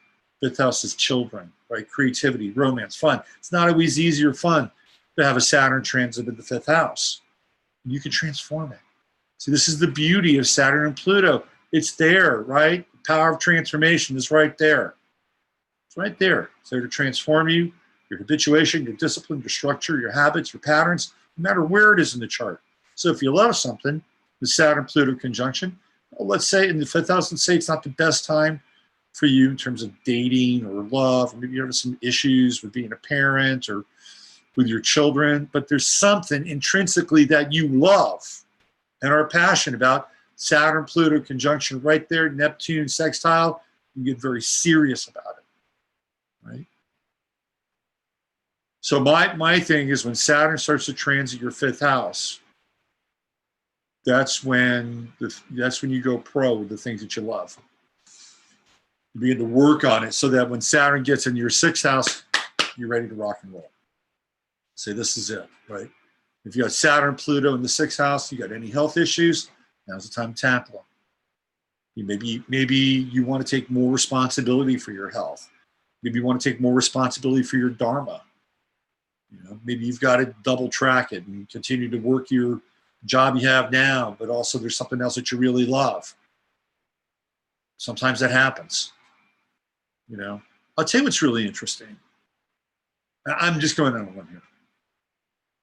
Speaker 1: 5th house is children, right? Creativity, romance, fun. It's not always easy or fun to have a Saturn transit in the 5th house. You can transform it. See, this is the beauty of Saturn and Pluto. It's there, right? The power of transformation is right there. It's right there. It's there to transform you, your habituation, your discipline, your structure, your habits, your patterns, no matter where it is in the chart. So if you love something, the Saturn-Pluto conjunction, well, let's say in the 5th house, let's say it's not the best time for you in terms of dating or love, or maybe you have some issues with being a parent or with your children, but there's something intrinsically that you love and are passionate about. Saturn-Pluto conjunction right there, Neptune sextile, you get very serious about it, right? So my thing is when Saturn starts to transit your 5th house, that's when you go pro with the things that you love. You begin to work on it so that when Saturn gets in your 6th house, you're ready to rock and roll. Say this is it, right? If you got Saturn, Pluto in the 6th house, you got any health issues, now's the time to tackle them. Maybe you want to take more responsibility for your health. Maybe you want to take more responsibility for your dharma. Maybe you've got to double track it and continue to work your job you have now, but also there's something else that you really love. Sometimes that happens. I'll tell you what's really interesting. I'm just going on one here.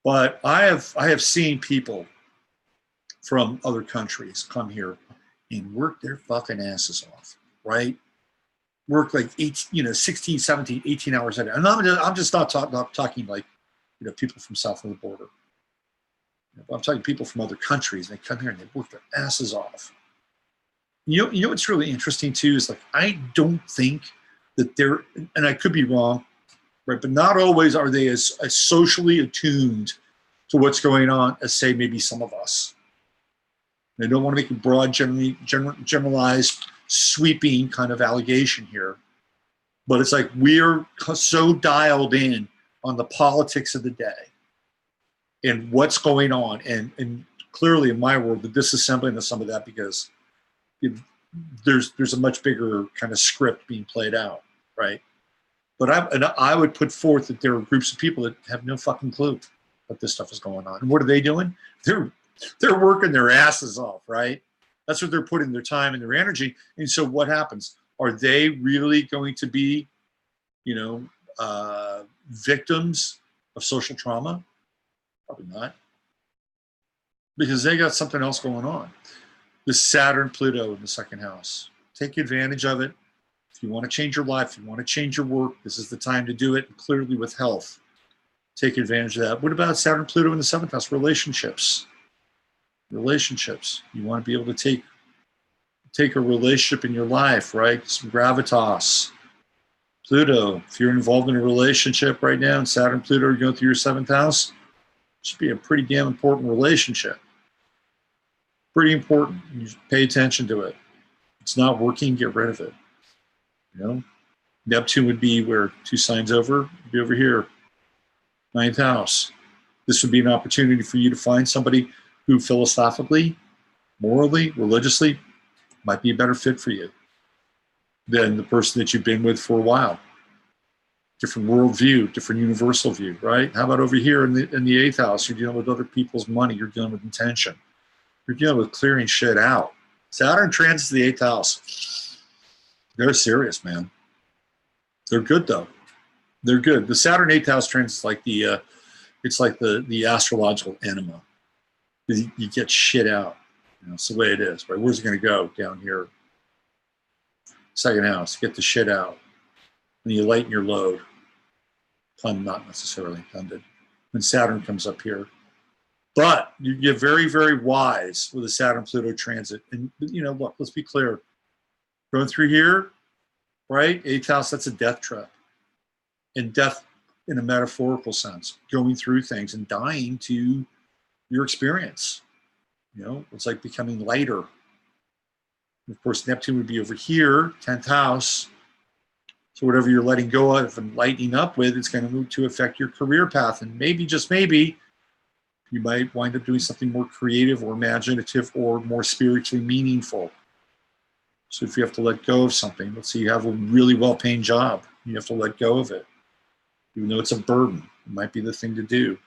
Speaker 1: But I have seen people from other countries come here and work their fucking asses off, right? Work like 16, 17, 18 hours a day. And I'm just not talking like, people from south of the border. I'm talking people from other countries. They come here and they work their asses off. You know what's really interesting too is like, I don't think that they're, and I could be wrong, right? But not always are they as socially attuned to what's going on as, say, maybe some of us. I don't want to make a broad, generalized, sweeping kind of allegation here. But it's like we're so dialed in on the politics of the day and what's going on. And clearly in my world, the disassembling of some of that because there's a much bigger kind of script being played out, right? But I would put forth that there are groups of people that have no fucking clue what this stuff is going on. And what are they doing? They're working their asses off, right? That's what they're putting their time and their energy. And so what happens? Are they really going to be, victims of social trauma? Probably not. Because they got something else going on. This Saturn, Pluto in the 2nd house. Take advantage of it. If you want to change your life, if you want to change your work, this is the time to do it. And clearly with health, take advantage of that. What about Saturn, Pluto in the 7th house? Relationships. Relationships. You want to be able to take a relationship in your life, right? Some gravitas. Pluto, if you're involved in a relationship right now, and Saturn, Pluto are going through your 7th house, it should be a pretty damn important relationship. Pretty important. You should pay attention to it. If it's not working, get rid of it. Neptune would be where 2 signs over, be over here, 9th house. This would be an opportunity for you to find somebody who philosophically, morally, religiously might be a better fit for you than the person that you've been with for a while. Different worldview, different universal view, right? How about over here in the 8th house? You're dealing with other people's money. You're dealing with intention. You're dealing with clearing shit out. Saturn transits the 8th house. They're serious, man. They're good though. They're good. The Saturn 8th house transit is like the astrological enema. You get shit out. It's the way it is, right? Where's it going to go? Down here. 2nd house, get the shit out. And you lighten your load. Pun not necessarily intended. When Saturn comes up here. But you get very, very wise with a Saturn-Pluto transit. And, look, let's be clear. Going through here, right? 8th house, that's a death trap. And death in a metaphorical sense. Going through things and dying to your experience. You know, it's like becoming lighter. Of course, Neptune would be over here, 10th house. So whatever you're letting go of and lightening up with, it's going to move to affect your career path. And maybe, just maybe, you might wind up doing something more creative or imaginative or more spiritually meaningful. So if you have to let go of something, let's say you have a really well-paying job, you have to let go of it. Even though it's a burden, it might be the thing to do,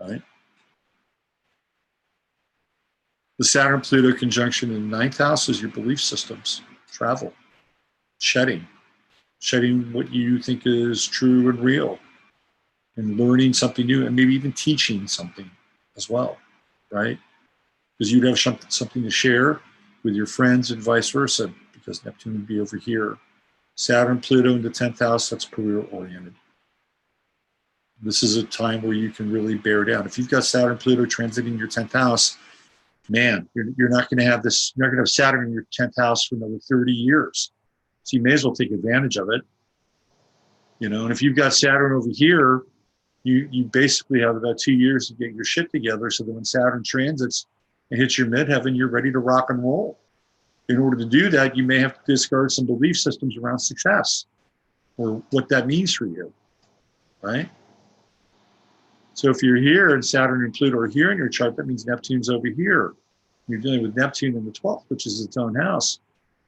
Speaker 1: right? The Saturn-Pluto conjunction in the 9th house is your belief systems, travel, shedding what you think is true and real, and learning something new, and maybe even teaching something as well, right? Because you'd have something to share with your friends and vice versa, because Neptune would be over here. Saturn, Pluto in the 10th house, that's career-oriented. This is a time where you can really bear down. If you've got Saturn, Pluto transiting your 10th house, man, you're not going to have this, you're not going to have Saturn in your 10th house for another 30 years. So you may as well take advantage of it. You know, and if you've got Saturn over here, you basically have about 2 years to get your shit together so that when Saturn transits and hits your midheaven, you're ready to rock and roll. In order to do that, you may have to discard some belief systems around success or what that means for you, right? So if you're here and Saturn and Pluto are here in your chart, that means Neptune's over here. You're dealing with Neptune in the 12th, which is its own house.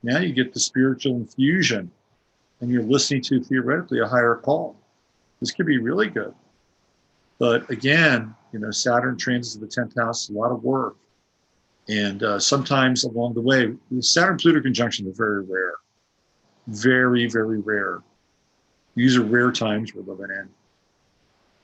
Speaker 1: Now you get the spiritual infusion and you're listening to, theoretically, a higher call. This could be really good. But again, you know, Saturn transits the 10th house, a lot of work. And sometimes along the way, the Saturn-Pluto conjunctions are very rare. Very, very rare. These are rare times we're living in.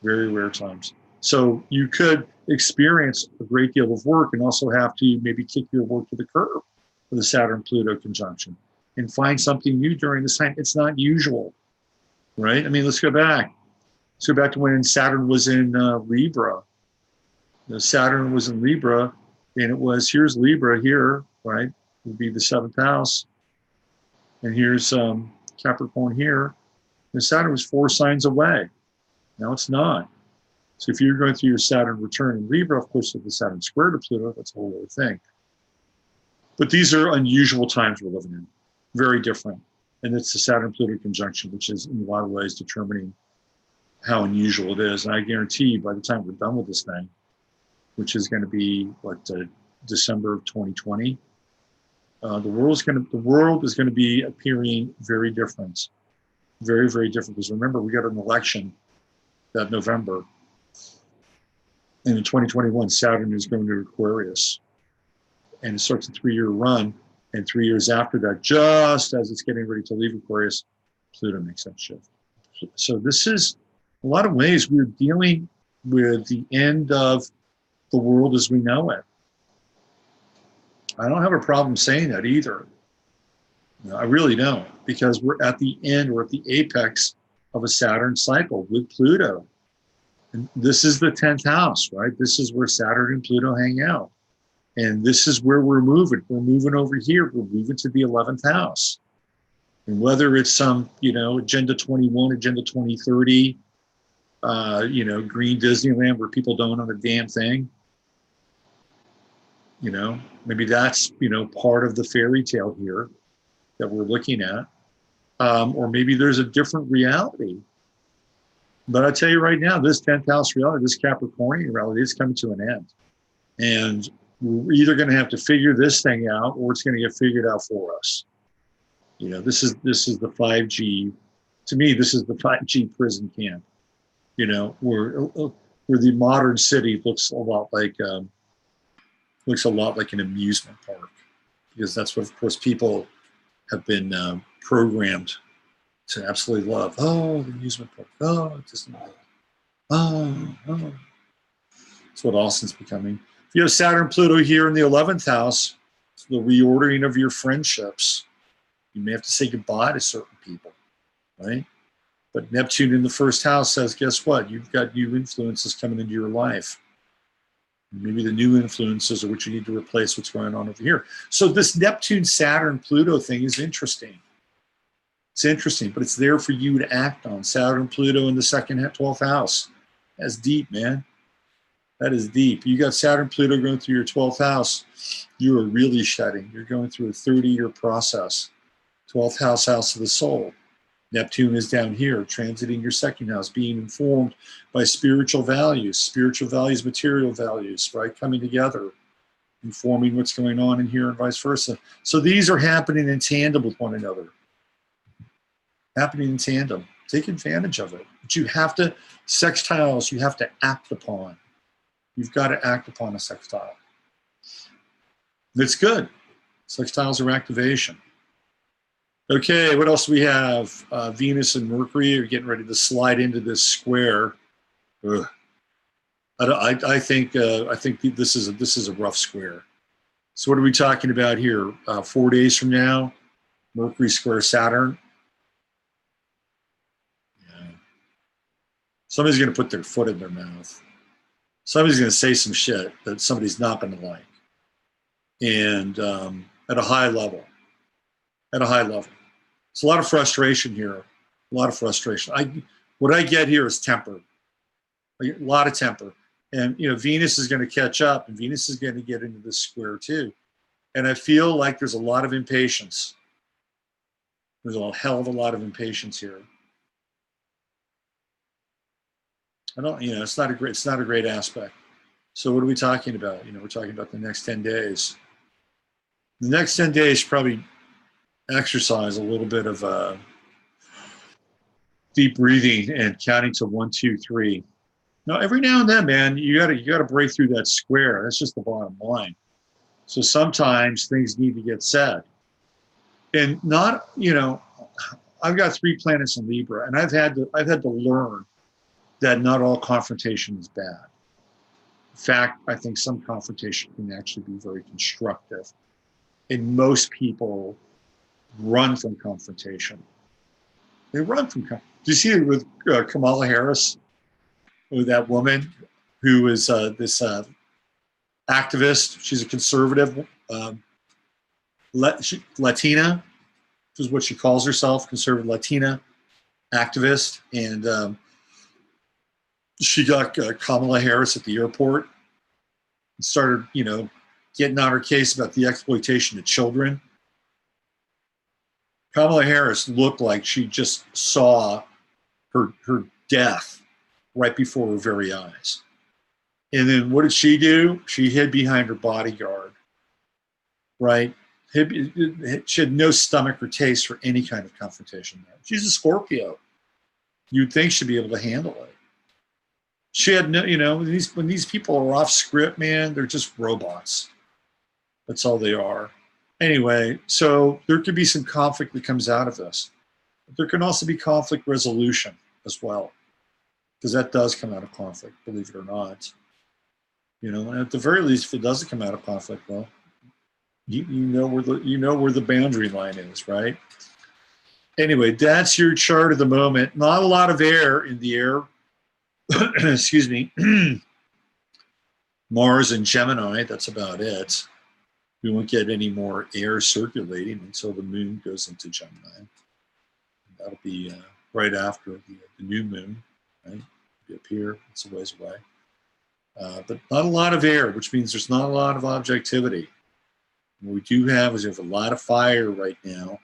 Speaker 1: Very rare times. So you could experience a great deal of work and also have to maybe kick your work to the curb for the Saturn-Pluto conjunction and find something new during this time. It's not usual, right? I mean, let's go back. Let's go back to when Saturn was in Libra. Saturn was in Libra, and it was, here's Libra here, right? It would be the 7th house. And here's Capricorn here. And Saturn was 4 signs away. Now it's not. So if you're going through your Saturn return in Libra, of course, with the Saturn square to Pluto, that's a whole other thing. But these are unusual times we're living in. Very different. And it's the Saturn-Pluto conjunction, which is in a lot of ways determining how unusual it is. And I guarantee you, by the time we're done with this thing, which is going to be what, December of 2020, the world is going to be appearing very different, very, very different. Because remember, we got an election that November, and in 2021, Saturn is going to Aquarius, and it starts a 3-year run. And 3 years after that, just as it's getting ready to leave Aquarius, Pluto makes that shift. So this is, in a lot of ways, we're dealing with the end of the world as we know it. I don't have a problem saying that either. No, I really don't, because we're at the end, we're at the apex of a Saturn cycle with Pluto. And this is the 10th house, right? This is where Saturn and Pluto hang out. And this is where we're moving. We're moving over here. We're moving to the 11th house. And whether it's some, you know, Agenda 21, Agenda 2030, you know, green Disneyland where people don't own a damn thing, you know, maybe that's, you know, part of the fairy tale here that we're looking at. Or maybe there's a different reality. But I tell you right now, this 10th house reality, this Capricornian reality is coming to an end. And we're either going to have to figure this thing out or it's going to get figured out for us. You know, this is the 5G. To me, this is the 5G prison camp. You know, where the modern city looks a lot like an amusement park, because that's what, of course, people have been programmed to absolutely love. Oh, the amusement park. Oh, Disneyland. Oh. That's what Austin's becoming. If you have Saturn, Pluto here in the 11th house, it's the reordering of your friendships. You may have to say goodbye to certain people, right? But Neptune in the 1st house says, guess what? You've got new influences coming into your life. Maybe the new influences are what you need to replace what's going on over here. So this Neptune, Saturn, Pluto thing is interesting. It's interesting, but it's there for you to act on. Saturn, Pluto in the 2nd, 12th house. That's deep, man. That is deep. You got Saturn, Pluto going through your 12th house. You are really shedding. You're going through a 30-year process. 12th house, house of the soul. Neptune is down here, transiting your second house, being informed by spiritual values, material values, right? Coming together, informing what's going on in here and vice versa. So these are happening in tandem with one another. Happening in tandem. Take advantage of it. But you have to, sextiles, you have to act upon. You've got to act upon a sextile. It's good. Sextiles are activation. Okay, what else do we have? Venus and Mercury are getting ready to slide into this square. Ugh. I think this is a rough square. So what are we talking about here? 4 days from now, Mercury square Saturn. Yeah. Somebody's going to put their foot in their mouth. Somebody's going to say some shit that somebody's not going to like, and at a high level. At a high level. It's a lot of frustration here. A lot of frustration. What I get here is temper. A lot of temper. And, you know, Venus is going to catch up, and Venus is going to get into this square too. And I feel like there's a lot of impatience. There's a hell of a lot of impatience here. I don't, you know, it's not a great aspect. So what are we talking about? You know, we're talking about the next 10 days. The next 10 days probably exercise a little bit of deep breathing and counting to 1, 2, 3. Now, every now and then, man, you gotta break through that square. That's just the bottom line. So sometimes things need to get said, and not, you know, I've got 3 planets in Libra, and I've had to learn that not all confrontation is bad. In fact, I think some confrontation can actually be very constructive, and most people run from confrontation. They run from. Do you see it with Kamala Harris, with that woman who is this activist? She's a conservative Latina, which is what she calls herself, conservative Latina activist, and she got Kamala Harris at the airport and started, you know, getting on her case about the exploitation of children. Kamala Harris looked like she just saw her death right before her very eyes. And then what did she do? She hid behind her bodyguard, right? She had no stomach or taste for any kind of confrontation there. She's a Scorpio. You'd think she'd be able to handle it. She had no, you know, when these people are off script, man, they're just robots. That's all they are. Anyway, so there could be some conflict that comes out of this. But there can also be conflict resolution as well, because that does come out of conflict, believe it or not. You know, and at the very least, if it doesn't come out of conflict, well, you know where the boundary line is, right? Anyway, that's your chart of the moment. Not a lot of air in the air. Excuse me. Mars and Gemini, that's about it. We won't get any more air circulating until the moon goes into Gemini. That'll be right after the new moon, right? Be up here, it's a ways away. But not a lot of air, which means there's not a lot of objectivity. What we do have is we have a lot of fire right now.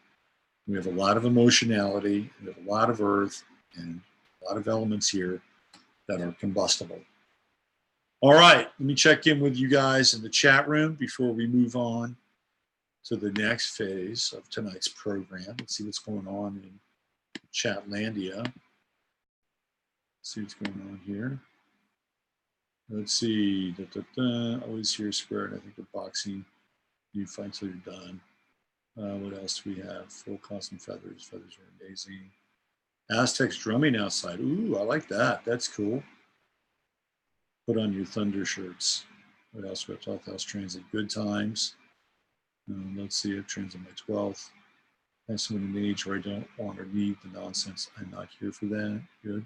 Speaker 1: We have a lot of emotionality, we have a lot of earth, and a lot of elements here that are combustible. All right, let me check in with you guys in the chat room before we move on to the next phase of tonight's program. Let's see what's going on in Chatlandia. Let's see what's going on here. Let's see. Always here squared. I think the boxing. You fight till you're done. What else do we have? Full cosmic feathers. Feathers are amazing. Aztecs drumming outside. Ooh, I like that. That's cool. Put on your thunder shirts. What else? We have 12th house transit. Good times. Let's see. I transit my 12th. That's when an age where I don't want or need the nonsense. I'm not here for that. Good.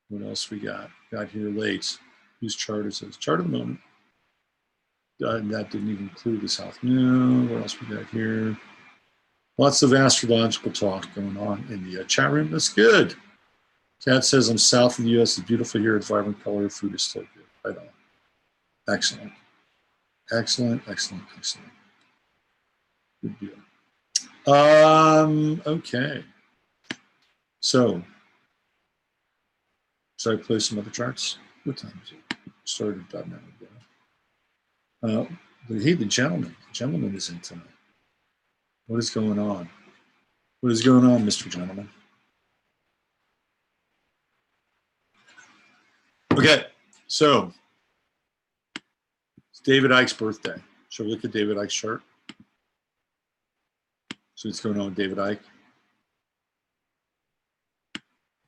Speaker 1: What else we got? Got here late. Whose chart is this? Chart of the moment. That didn't even include the South. No. What else we got here? Lots of astrological talk going on in the chat room. That's good. Kat says, I'm south of the U.S. It's beautiful here. It's vibrant color. Food is still good. Right on. Excellent. Excellent, excellent, excellent. Good deal. Okay. So, should I play some other charts? What time is it? Started about an hour ago. Hey, the gentleman. The gentleman is in tonight. What is going on? What is going on, Mr. Gentleman? Okay, so it's David Icke's birthday. Shall we look at David Icke's chart? So what's going on with David Icke?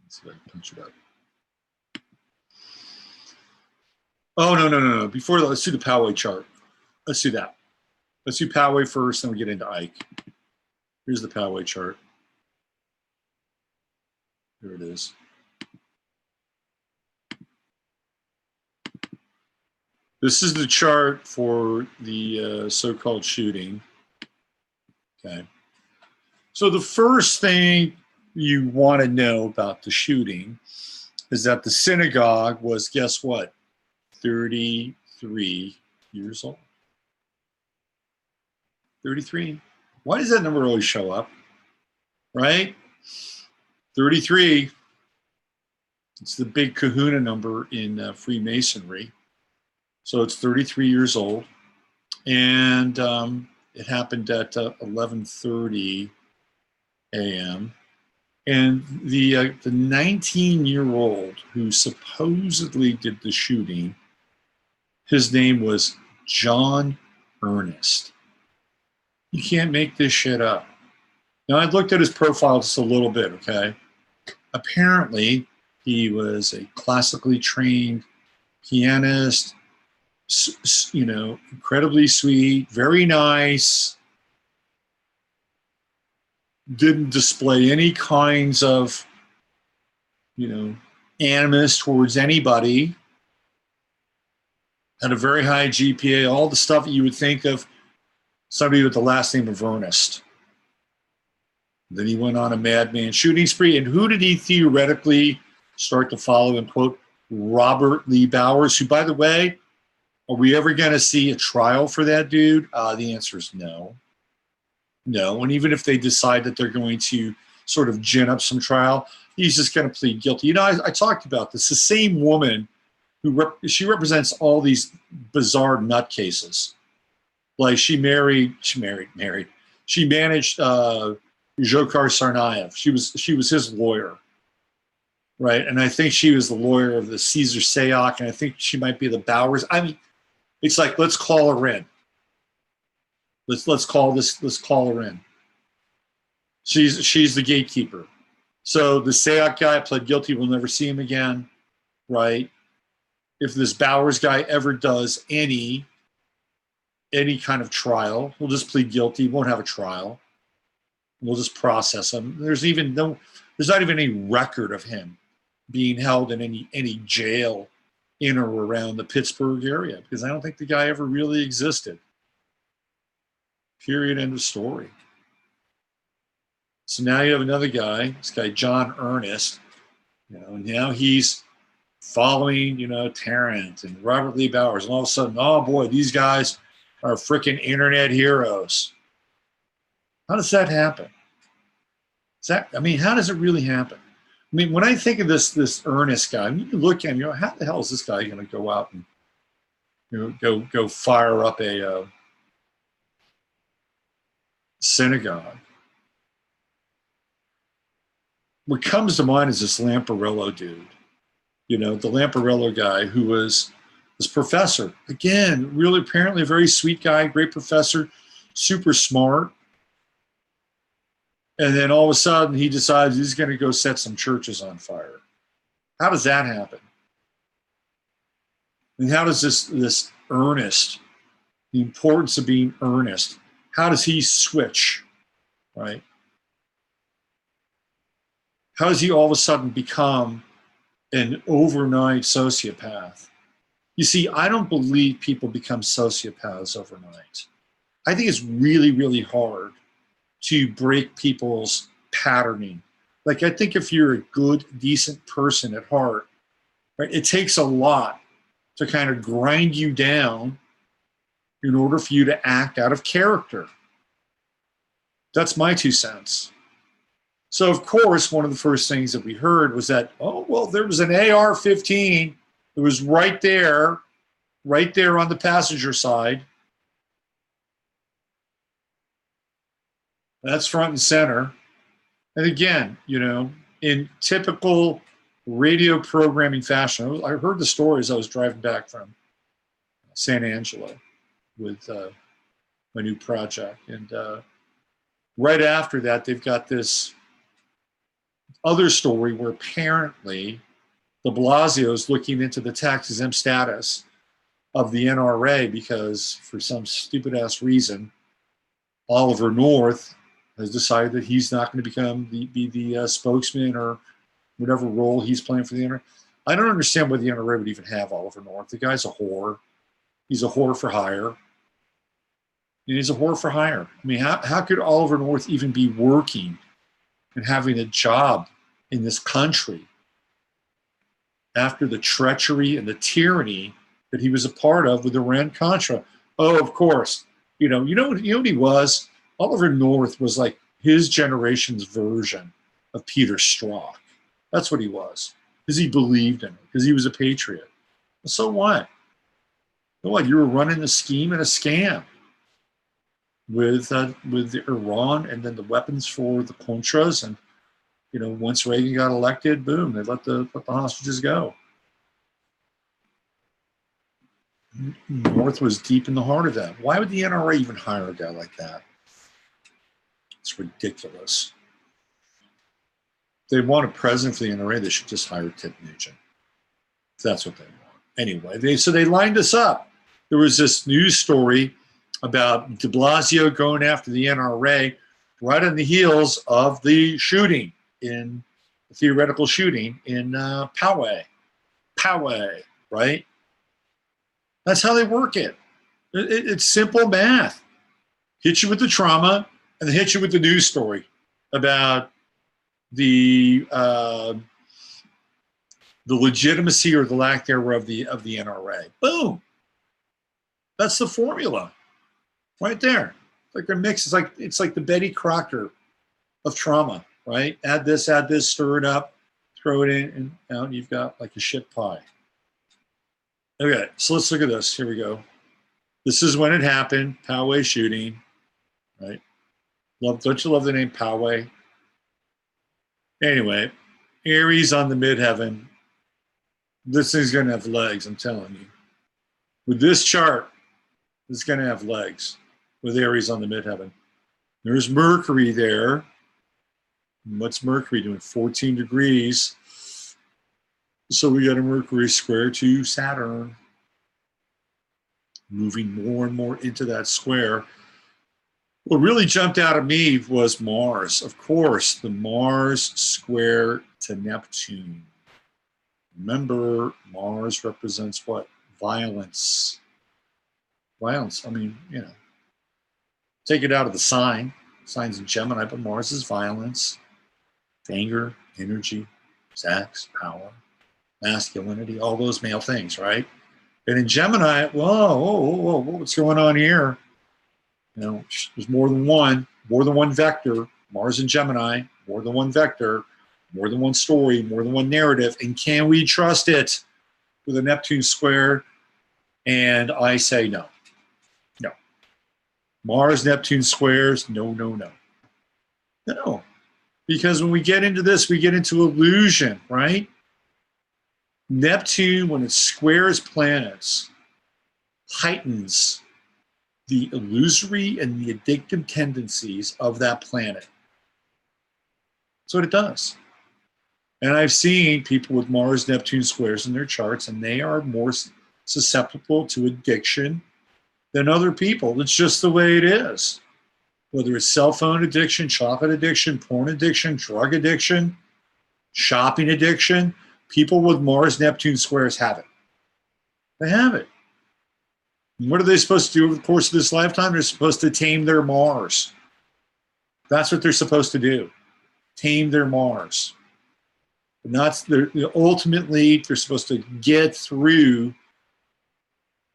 Speaker 1: Let's see if I can punch it up. Oh, no. Before that, let's do the Poway chart. Let's do that. Let's do Poway first, then we get into Icke. Here's the Poway chart. There it is. This is the chart for the so-called shooting. Okay. So the first thing you want to know about the shooting is that the synagogue was, guess what? 33 years old. 33. Why does that number always show up? Right? 33. It's the big kahuna number in Freemasonry. So it's 33 years old. And it happened at 11:30 a.m. And the 19-year-old who supposedly did the shooting, his name was John Ernest. You can't make this shit up. Now, I looked at his profile just a little bit, okay? Apparently, he was a classically trained pianist, you know, incredibly sweet, very nice, didn't display any kinds of, you know, animus towards anybody, had a very high GPA, all the stuff that you would think of somebody with the last name of Ernest. Then he went on a madman shooting spree. And who did he theoretically start to follow and quote? Robert Lee Bowers, who, by the way, are we ever going to see a trial for that dude? The answer is no. No. And even if they decide that they're going to sort of gin up some trial, he's just going to plead guilty. You know, I talked about this. The same woman who she represents all these bizarre nutcases. Like she managed Dzhokhar Tsarnaev. She was his lawyer, right? And I think she was the lawyer of the Caesar Sayoc, and I think she might be the Bowers. I mean, it's like, let's call her in. Let's call her in. She's the gatekeeper. So the Sayoc guy pled guilty. We'll never see him again, right? If this Bowers guy ever does any kind of trial, we'll just plead guilty. Won't have a trial. We'll just process him. There's not even any record of him being held in any jail in or around the Pittsburgh area, because I don't think the guy ever really existed. Period. End of story. So now you have another guy, this guy John Ernest, you know, and now he's following, you know, Tarrant and Robert Lee Bowers, and all of a sudden, oh boy, these guys are freaking internet heroes. How does that happen? How does it really happen? I mean, when I think of this Ernest guy, I mean, you look at him, you know, how the hell is this guy going to go out and, you know, go fire up a synagogue? What comes to mind is this Lamparello dude, you know, the Lamparello guy who was this professor. Again, really apparently a very sweet guy, great professor, super smart. And then all of a sudden he decides he's going to go set some churches on fire. How does that happen? And how does this earnest, the importance of being earnest, how does he switch, right? How does he all of a sudden become an overnight sociopath? You see, I don't believe people become sociopaths overnight. I think it's really, really hard to break people's patterning. Like, I think if you're a good, decent person at heart, right, it takes a lot to kind of grind you down in order for you to act out of character. That's my 2 cents. So, of course, one of the first things that we heard was that, oh, well, there was an AR-15 that was right there on the passenger side. That's front and center. And again, in typical radio programming fashion, I heard the stories. I was driving back from San Angelo with my new project. And right after that, they've got this other story where apparently de Blasio is looking into the tax-exempt status of the NRA because for some stupid-ass reason, Oliver North has decided that he's not going to be the spokesman or whatever role he's playing for the NRA. I don't understand why the NRA would even have Oliver North. The guy's a whore. He's a whore for hire. And he's a whore for hire. I mean, how could Oliver North even be working and having a job in this country after the treachery and the tyranny that he was a part of with Iran-Contra? Oh, of course. You know what he was? Oliver North was like his generation's version of Peter Strzok. That's what he was, because he believed in it, because he was a patriot. So what? So what? You were running a scheme and a scam with Iran, and then the weapons for the Contras, and once Reagan got elected, boom, they let the hostages go. North was deep in the heart of that. Why would the NRA even hire a guy like that? It's ridiculous. If they want a president for the NRA, they should just hire Ted Nugent. If that's what they want. Anyway, they lined us up. There was this news story about de Blasio going after the NRA right on the heels of the shooting the theoretical shooting in Poway. Poway, right? That's how they work it. It's simple math. Hit you with the trauma and then hit you with the news story about the legitimacy or the lack thereof of the NRA. Boom. That's the formula, right there. Like a mix. It's like the Betty Crocker of trauma, right? Add this, stir it up, throw it in, and out you've got like a shit pie. Okay, so let's look at this. Here we go. This is when it happened. Poway shooting, right? Don't you love the name Poway? Anyway, Aries on the midheaven. This thing's going to have legs, I'm telling you. With this chart, it's going to have legs with Aries on the midheaven. There's Mercury there. What's Mercury doing? 14 degrees. So we got a Mercury square to Saturn, moving more and more into that square. What really jumped out at me was Mars. Of course, the Mars square to Neptune. Remember, Mars represents what? Violence. Violence. I mean, take it out of the sign. Sign's in Gemini, but Mars is violence, anger, energy, sex, power, masculinity, all those male things, right? And in Gemini, whoa, what's going on here? There's more than one vector. Mars and Gemini, more than one vector, more than one story, more than one narrative. And can we trust it with a Neptune square? And I say no. No. Mars, Neptune squares, no. No. Because when we get into this, we get into illusion, right? Neptune, when it squares planets, heightens the illusory and the addictive tendencies of that planet. That's what it does. And I've seen people with Mars, Neptune squares in their charts, and they are more susceptible to addiction than other people. It's just the way it is. Whether it's cell phone addiction, chocolate addiction, porn addiction, drug addiction, shopping addiction, people with Mars, Neptune squares have it. They have it. And what are they supposed to do over the course of this lifetime? They're supposed to tame their Mars. That's what they're supposed to do. Tame their Mars. Ultimately, they're supposed to get through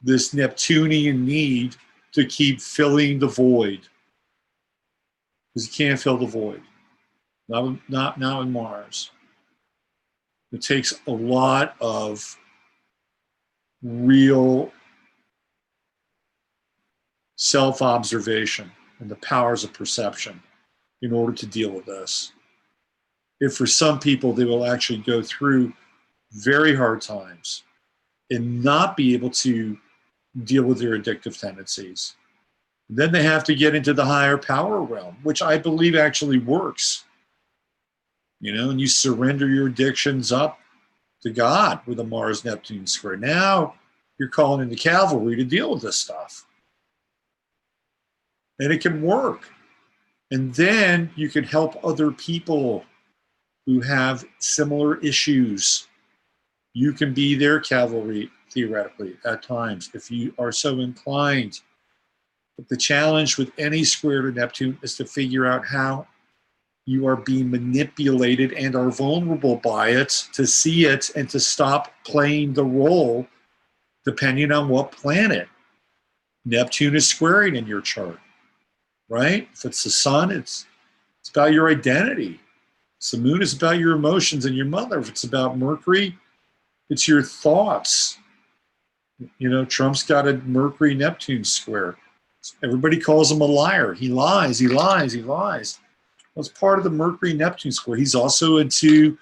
Speaker 1: this Neptunian need to keep filling the void. Because you can't fill the void. Not now in Mars. It takes a lot of real self-observation and the powers of perception in order to deal with this. If for some people they will actually go through very hard times and not be able to deal with their addictive tendencies, then they have to get into the higher power realm, which I believe actually works. You know, and you surrender your addictions up to God with a Mars-Neptune square. Now you're calling in the cavalry to deal with this stuff. And it can work. And then you can help other people who have similar issues. You can be their cavalry, theoretically, at times, if you are so inclined. But the challenge with any square to Neptune is to figure out how you are being manipulated and are vulnerable by it, to see it and to stop playing the role depending on what planet Neptune is squaring in your chart, right? If it's the sun, it's about your identity. If the moon is about your emotions and your mother. If it's about Mercury, it's your thoughts. You know, Trump's got a Mercury-Neptune square. Everybody calls him a liar. He lies, he lies, he lies. Well, it's part of the Mercury-Neptune square. He's also into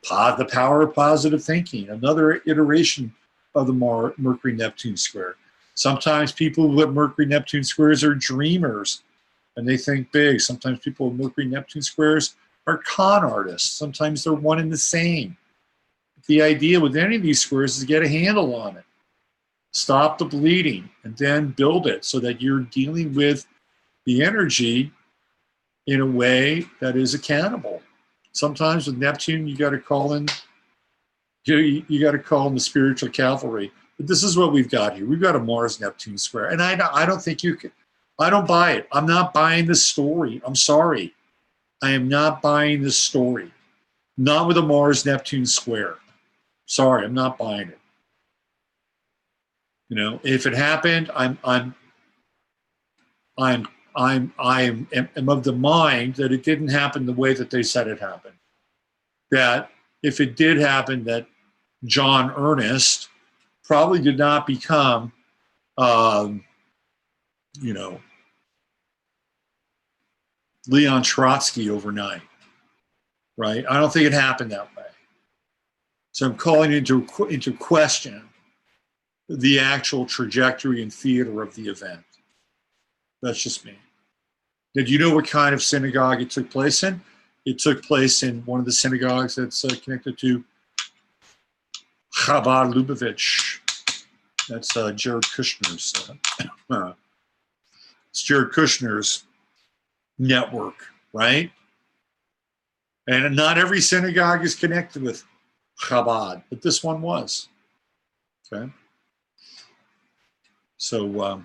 Speaker 1: the power of positive thinking, another iteration of the Mercury-Neptune square. Sometimes people with Mercury-Neptune squares are dreamers, and they think big. Sometimes people with Mercury-Neptune squares are con artists. Sometimes they're one and the same. The idea with any of these squares is to get a handle on it. Stop the bleeding, and then build it so that you're dealing with the energy in a way that is accountable. Sometimes with Neptune, you got to call in, you got to call in the spiritual cavalry. But this is what we've got here. We've got a Mars-Neptune square, and I don't think you can. I don't buy it. I'm not buying this story. I'm sorry. I am not buying this story. Not with a Mars-Neptune square. Sorry, I'm not buying it. You know, if it happened, I am of the mind that it didn't happen the way that they said it happened. That if it did happen, that John Ernest probably did not become, you know, Leon Trotsky overnight, right? I don't think it happened that way. So I'm calling into question the actual trajectory and theater of the event. That's just me. Did you know what kind of synagogue it took place in? It took place in one of the synagogues that's connected to Chabad Lubavitch. That's Jared Kushner's. It's Jared Kushner's network, right? And not every synagogue is connected with Chabad, but this one was. Okay. So, I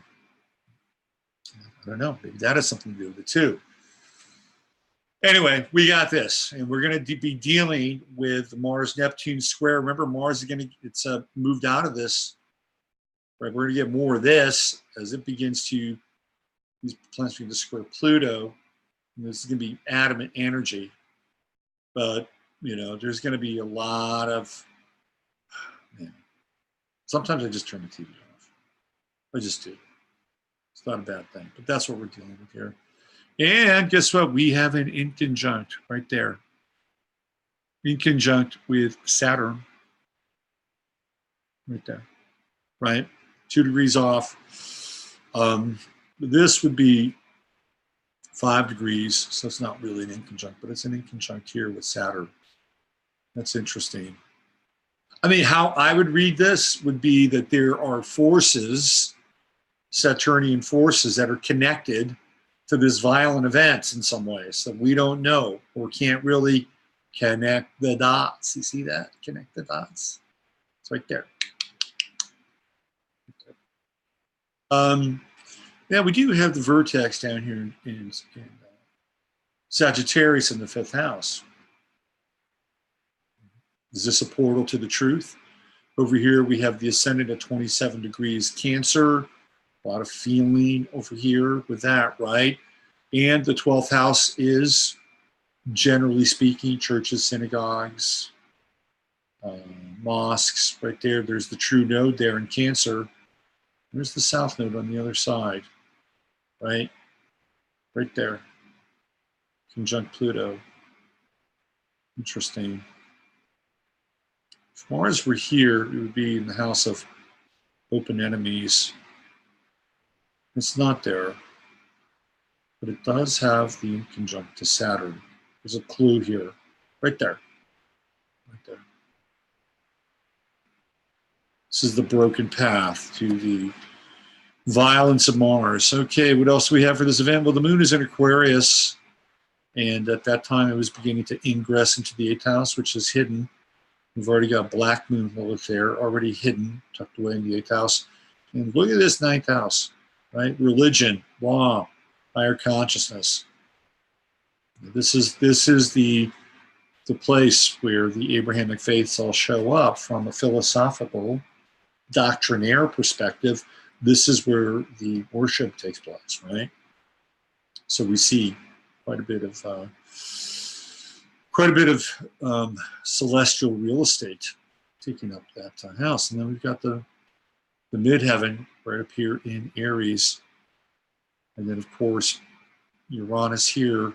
Speaker 1: don't know, maybe that has something to do with it too. Anyway, we got this, and we're going to be dealing with Mars-Neptune square. Remember, Mars is it's moved out of this, right? We're going to get more of this as it begins to, these planets begin to square Pluto. And this is going to be adamant energy. But, you know, there's going to be a lot of, man, sometimes I just turn the TV off. I just do. It's not a bad thing, but that's what we're dealing with here. And guess what? We have an inconjunct right there. Inconjunct with Saturn. Right there. Right? 2 degrees off. This would be 5 degrees, so it's not really an inconjunct, but it's an inconjunct here with Saturn. That's interesting. I mean, how I would read this would be that there are forces, Saturnian forces, that are connected to this violent event in some ways that we don't know or can't really connect the dots. You see that? Connect the dots. It's right there. Yeah, we do have the vertex down here in Sagittarius in the 5th house. Is this a portal to the truth? Over here, we have the ascendant at 27 degrees Cancer. A lot of feeling over here with that, right? And the 12th house is, generally speaking, churches, synagogues, mosques. Right there, there's the true node there in Cancer. There's the south node on the other side, right? Right there, conjunct Pluto. Interesting. As Mars were here, it would be in the house of open enemies. It's not there, but it does have the conjunct to Saturn. There's a clue here, right there, right there. This is the broken path to the violence of Mars. Okay, what else do we have for this event? Well, the moon is in Aquarius, and at that time it was beginning to ingress into the 8th house, which is hidden. We've already got black moon Lilith there, already hidden, tucked away in the 8th house. And look at this 9th house, right? Religion, law, higher consciousness. This is the place where the Abrahamic faiths all show up from a philosophical, doctrinaire perspective. This is where the worship takes place, right? So we see quite a bit of celestial real estate taking up that house. And then we've got the midheaven right up here in Aries. And then, of course, Uranus here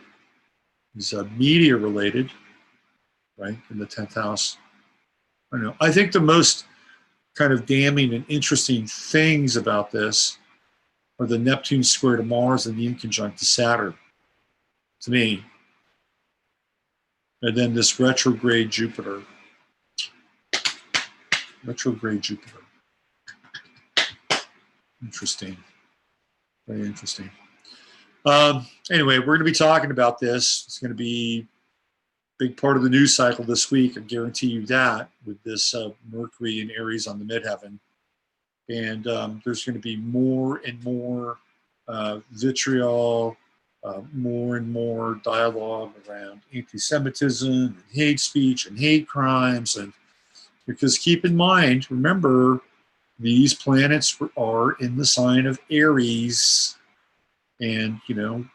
Speaker 1: is media related, right, in the 10th house. I don't know. I think the most kind of damning and interesting things about this are the Neptune square to Mars and the inconjunct to Saturn, to me. And then this retrograde Jupiter. Retrograde Jupiter. Interesting. Very interesting. Anyway, we're going to be talking about this. It's going to be a big part of the news cycle this week. I guarantee you that, with this Mercury and Aries on the midheaven. And there's going to be more and more vitriol, more and more dialogue around anti-Semitism and hate speech and hate crimes. And because keep in mind, remember, these planets are in the sign of Aries. And, you know,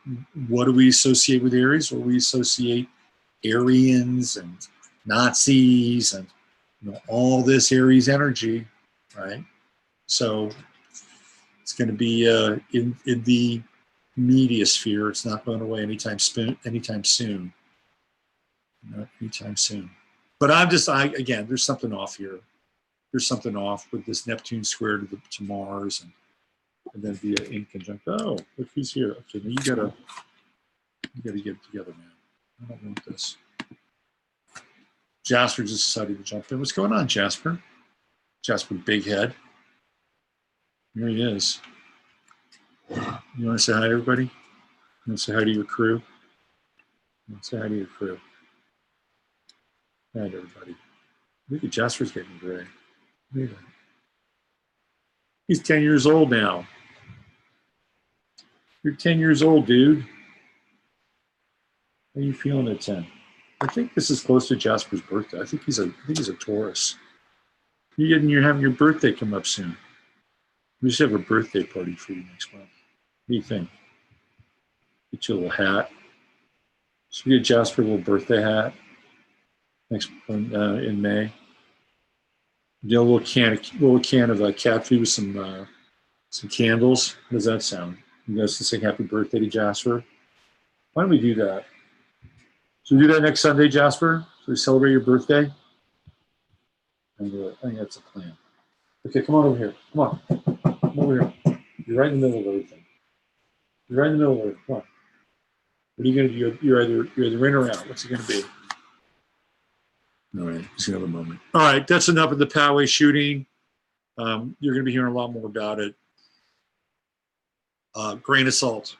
Speaker 1: what do we associate with Aries? Well, we associate Aryans and Nazis and, you know, all this Aries energy, right? So it's going to be in the media sphere. It's not going away anytime soon. Not anytime soon. But again, there's something off here. There's something off with this Neptune square to Mars, and then via in conjunct. Oh, look who's here. Okay, now you gotta get it together, man. I don't want this. Jasper just decided to jump in. What's going on, Jasper? Jasper, big head. Here he is. You want to say hi to everybody? You want to say hi to your crew? You want to say hi to your crew? Hi to everybody. Look at Jasper's getting gray. Look at that. He's 10 years old now. You're 10 years old, dude. How are you feeling at 10? I think this is close to Jasper's birthday. I think he's a Taurus. You're having your birthday come up soon. We should have a birthday party for you next month. What do you think? Get you a little hat. Should we get Jasper a little birthday hat next in May? Get a little can of cat food with some candles. How does that sound? You guys can sing happy birthday to Jasper. Why don't we do that? Should we do that next Sunday, Jasper? So we celebrate your birthday? I think that's a plan. Okay, come on over here. Come on. Come over here. You're right in the middle of everything. You're right in the middle of everything. Come on. What are you going to do? You're either in or out. What's it going to be? All right, just another moment. All right, that's enough of the Poway shooting. You're going to be hearing a lot more about it. Grain of salt.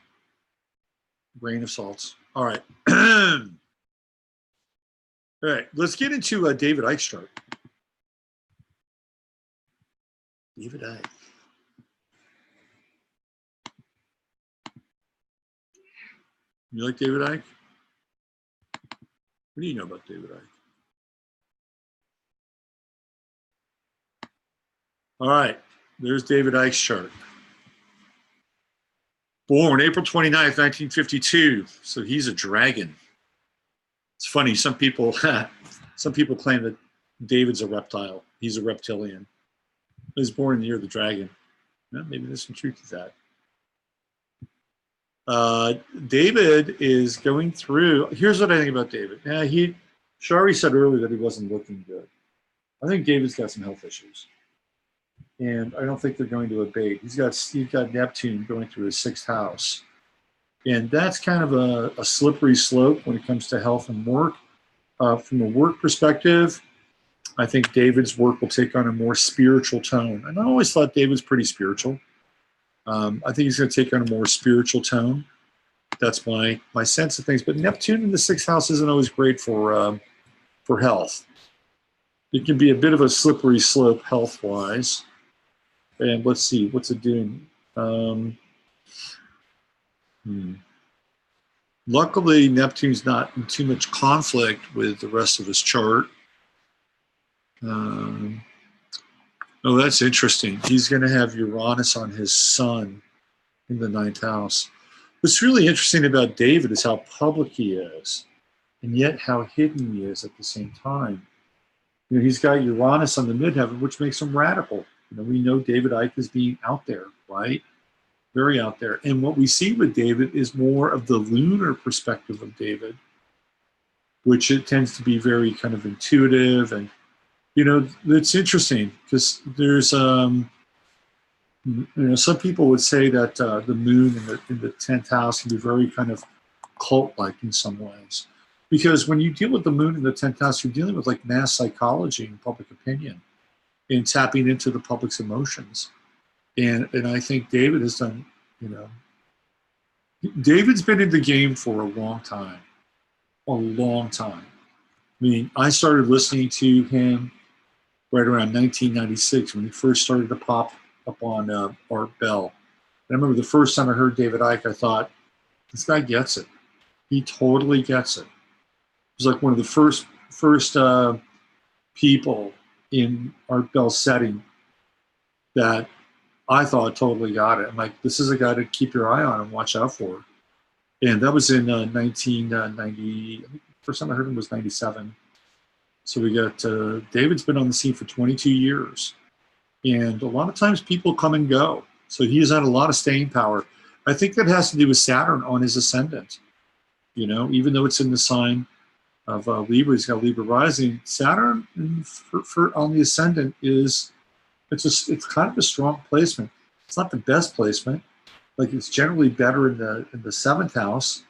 Speaker 1: Grain of salt. All right. All right, let's get into David Icke's chart. David Icke. You like David Icke? What do you know about David Icke? All right, there's David Icke's chart. Born April 29th, 1952. So he's a dragon. It's funny, some people claim that David's a reptile. He's a reptilian. He was born in the year of the dragon. Well, maybe there's some truth to that. David is going through. Here's what I think about David. Yeah, Shari said earlier that he wasn't looking good. I think David's got some health issues, and I don't think they're going to abate. He's got Neptune going through his 6th house, and that's kind of a slippery slope when it comes to health and work. From a work perspective, I think David's work will take on a more spiritual tone. And I always thought David was pretty spiritual. I think he's going to take on a more spiritual tone. That's my sense of things. But Neptune in the 6th house isn't always great for health. It can be a bit of a slippery slope health-wise. And let's see, what's it doing? Luckily, Neptune's not in too much conflict with the rest of his chart. Oh, that's interesting. He's going to have Uranus on his sun in the 9th house. What's really interesting about David is how public he is, and yet how hidden he is at the same time. He's got Uranus on the midheaven, which makes him radical. We know David Icke as being out there, right? Very out there. And what we see with David is more of the lunar perspective of David, which it tends to be very kind of intuitive. And, it's interesting because there's, some people would say that the moon in the 10th house can be very kind of cult-like in some ways. Because when you deal with the moon in the 10th house, you're dealing with like mass psychology and public opinion and tapping into the public's emotions. And I think David has done, David's been in the game for a long time. A long time. I mean, I started listening to him right around 1996 when he first started to pop up on Art Bell. And I remember the first time I heard David Icke, I thought, this guy gets it. He totally gets it. He was like one of the first people in Art Bell's setting that I thought totally got it. I'm like, this is a guy to keep your eye on and watch out for. And that was in 1990. I think the first time I heard him was 97. So we got David's been on the scene for 22 years. And a lot of times people come and go. So he's had a lot of staying power. I think that has to do with Saturn on his ascendant. Even though it's in the sign of Libra, he's got Libra rising. Saturn for on the ascendant it's kind of a strong placement. It's not the best placement. Like it's generally better in the 7th house,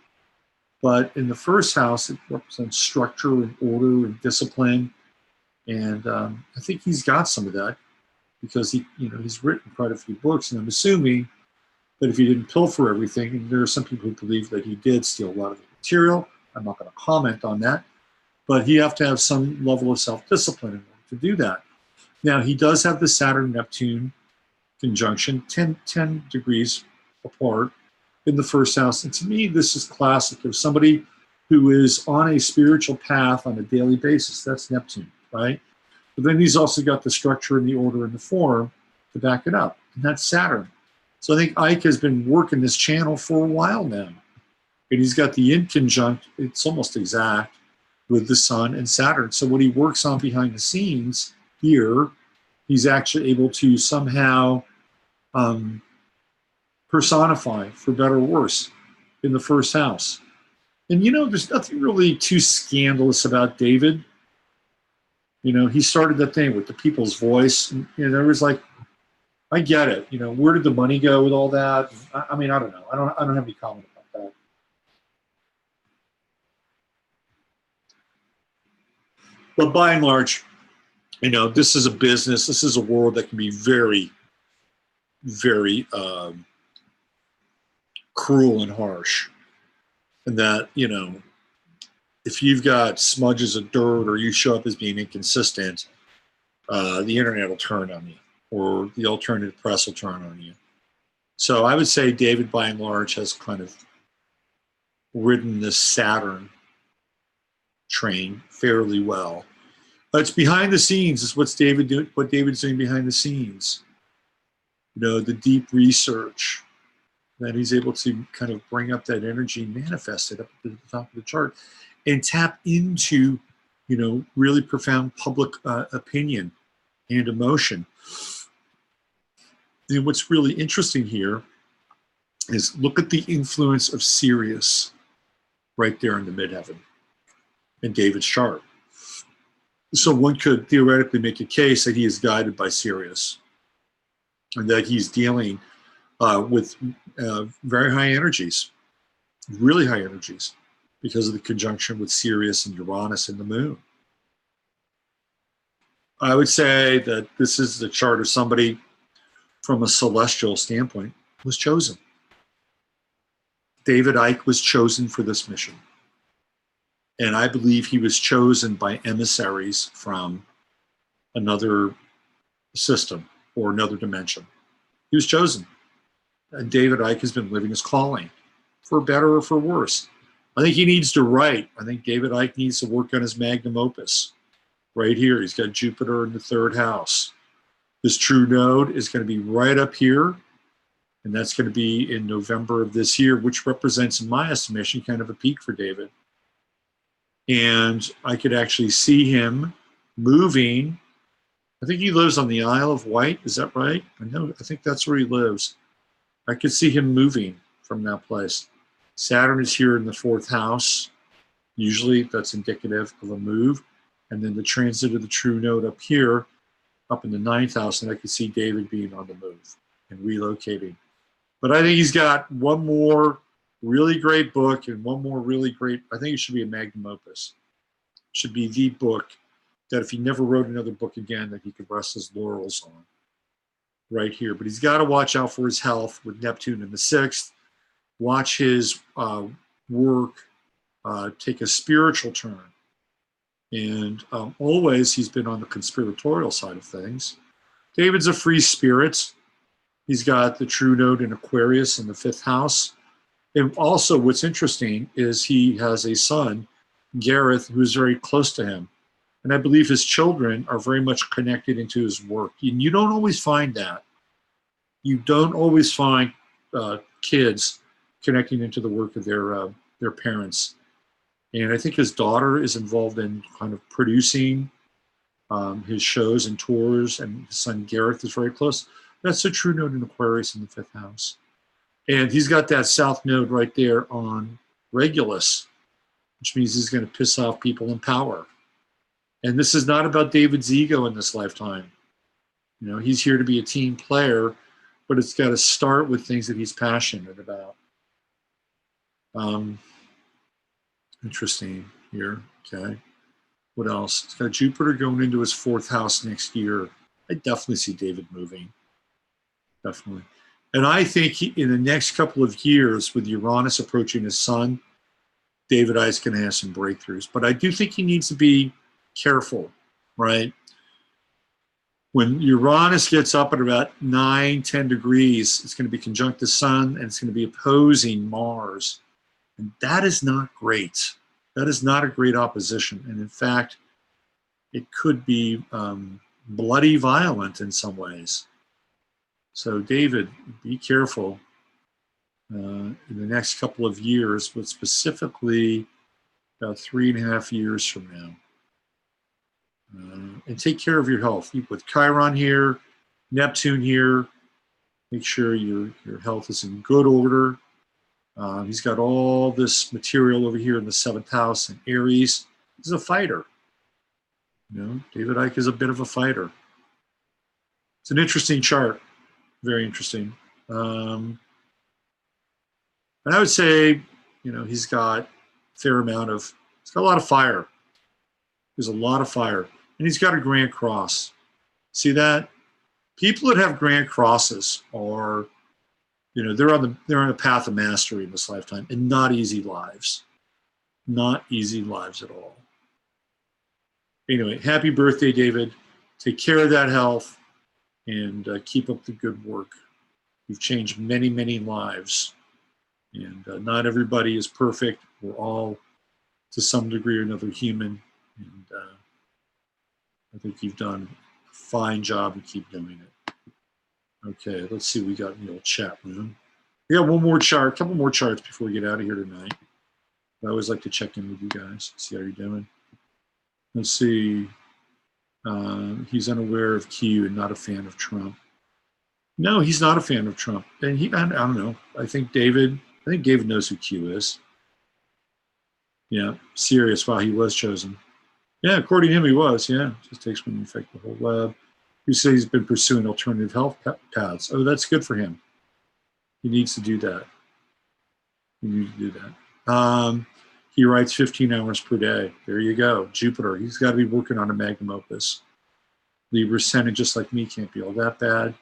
Speaker 1: but in the 1st house it represents structure and order and discipline. And I think he's got some of that because he's written quite a few books, and I'm assuming that if he didn't pilfer everything, and there are some people who believe that he did steal a lot of the material. I'm not going to comment on that, but you have to have some level of self-discipline in order to do that. Now, he does have the Saturn-Neptune conjunction, 10 degrees apart in the 1st house. And to me, this is classic of somebody who is on a spiritual path on a daily basis. That's Neptune, right? But then he's also got the structure and the order and the form to back it up. And that's Saturn. So I think Icke has been working this channel for a while now. And he's got the inconjunct, it's almost exact, with the Sun and Saturn. So what he works on behind the scenes here, he's actually able to somehow personify, for better or worse, in the 1st house. And there's nothing really too scandalous about David. He started that thing with the People's Voice. And, there was like, I get it. Where did the money go with all that? I mean, I don't know. I don't have any comment about that. But by and large, this is a business. This is a world that can be very, very cruel and harsh. And that, if you've got smudges of dirt or you show up as being inconsistent, the internet will turn on you, or the alternative press will turn on you. So I would say David, by and large, has kind of ridden this Saturn train fairly well. It's behind the scenes. Is what's David doing? What David's doing behind the scenes. You know, the deep research that he's able to kind of bring up that energy, manifest it up to the top of the chart, and tap into, you know, really profound public opinion and emotion. And what's really interesting here is look at the influence of Sirius right there in the midheaven in David's chart. So one could theoretically make a case that he is guided by Sirius and that he's dealing with very high energies, really high energies, because of the conjunction with Sirius and Uranus and the moon. I would say that this is the chart of somebody from a celestial standpoint was chosen. David Icke was chosen for this mission. And I believe he was chosen by emissaries from another system or another dimension. He was chosen. And David Icke has been living his calling, for better or for worse. I think he needs to write. I think David Icke needs to work on his magnum opus. Right here, he's got Jupiter in the 3rd house. This true node is going to be right up here, and that's going to be in November of this year, which represents, in my estimation, kind of a peak for David. And I could actually see him moving. I think he lives on the Isle of Wight. Is that right? I think that's where he lives. I could see him moving from that place. Saturn is here in the 4th house. Usually that's indicative of a move. And then the transit of the true node up here, up in the 9th house, and I could see David being on the move and relocating. But I think he's got one more really great book and one more really great, I think it should be a magnum opus. It should be the book that if he never wrote another book again, that he could rest his laurels on right here. But he's got to watch out for his health with Neptune in the 6th. Watch his work take a spiritual turn. And always he's been on the conspiratorial side of things. David's a free spirit. He's got the true node in Aquarius in the 5th house. And also what's interesting is he has a son, Gareth, who is very close to him. And I believe his children are very much connected into his work. And you don't always find that. You don't always find kids connecting into the work of their parents. And I think his daughter is involved in kind of producing his shows and tours, and his son Gareth is very close. That's a true node in Aquarius in the 5th house. And he's got that south node right there on Regulus, which means he's going to piss off people in power. And this is not about David's ego in this lifetime. You know, he's here to be a team player, but it's got to start with things that he's passionate about. Interesting here. Okay. What else? It's got Jupiter going into his 4th house next year. I definitely see David moving. Definitely. And I think in the next couple of years, with Uranus approaching his sun, David Icke's going to have some breakthroughs. But I do think he needs to be careful, right? When Uranus gets up at about 9-10 degrees, it's going to be conjunct the sun, and it's going to be opposing Mars. And that is not great. That is not a great opposition. And in fact, it could be bloody violent in some ways. So David, be careful in the next couple of years, but specifically about 3.5 years from now. And take care of your health. With Chiron here, Neptune here, make sure your health is in good order. He's got all this material over here in the 7th house in Aries. He's a fighter. You know, David Icke is a bit of a fighter. It's an interesting chart. Very interesting. And I would say, you know, he's got a fair amount of, he's got a lot of fire. There's a lot of fire. And he's got a Grand Cross. See that? People that have Grand Crosses are, you know, they're on a path of mastery in this lifetime, and not easy lives. Not easy lives at all. Anyway, happy birthday, David. Take care of that health, and keep up the good work. You've changed many, many lives. And not everybody is perfect. We're all, to some degree or another, human. And I think you've done a fine job and keep doing it. Okay, let's see what we got in the old chat room. We got one more chart, a couple more charts before we get out of here tonight. I always like to check in with you guys, see how you're doing. Let's see. He's unaware of Q and not a fan of Trump. No, he's not a fan of Trump. And I don't know. I think David knows who Q is. Yeah, serious. Wow, he was chosen. Yeah, according to him, he was. Yeah, just takes one to infect the whole web. He says he's been pursuing alternative health paths. Oh, that's good for him. He needs to do that. He writes 15 hours per day. There you go. Jupiter. He's got to be working on a magnum opus. Libra ascendant, just like me, can't be all that bad.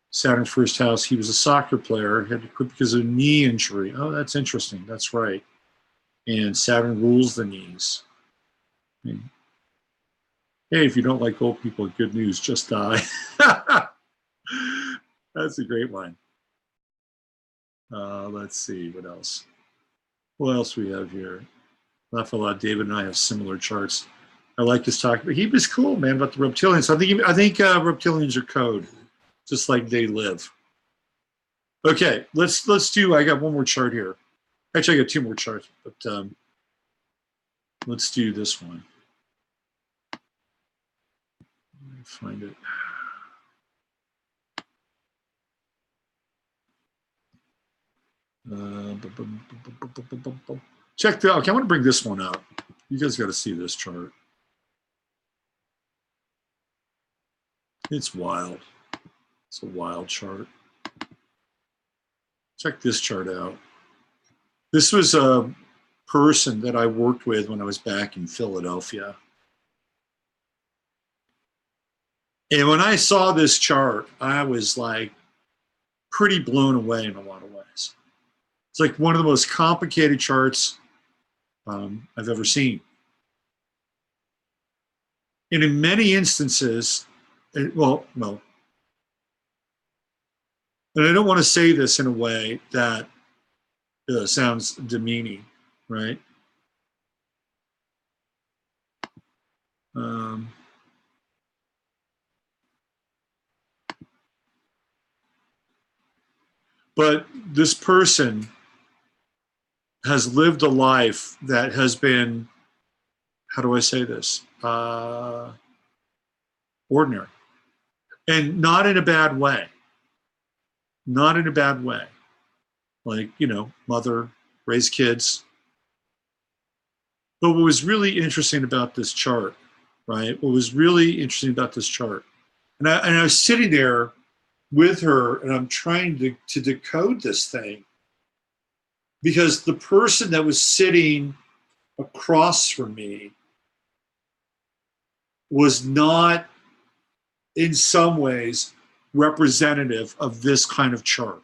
Speaker 1: Saturn first house. He was a soccer player. Had to quit because of a knee injury. Oh, that's interesting. That's right. And Saturn rules the knees. I mean, hey, if you don't like old people, good news, just die. That's a great one. Let's see, what else? What else we have here? Laugh a lot. David and I have similar charts. I like this talk, but he was cool, man, about the reptilians. I think reptilians are code, just like they live. Okay, let's do. I got one more chart here. Actually, I got two more charts, but let's do this one. Let me find it. Check the. Okay, I want to bring this one up. You guys got to see this chart. It's wild. It's a wild chart. Check this chart out. This was a person that I worked with when I was back in Philadelphia. And when I saw this chart, I was like pretty blown away in a lot of ways. It's like one of the most complicated charts I've ever seen. And in many instances, and I don't want to say this in a way that sounds demeaning, right? But this person has lived a life that has been, how do I say this? Ordinary. And not in a bad way. Not in a bad way. Like, mother, raise kids. But what was really interesting about this chart, right? What was really interesting about this chart, and I was sitting there with her, and I'm trying to decode this thing, because the person that was sitting across from me was not, in some ways, representative of this kind of chart.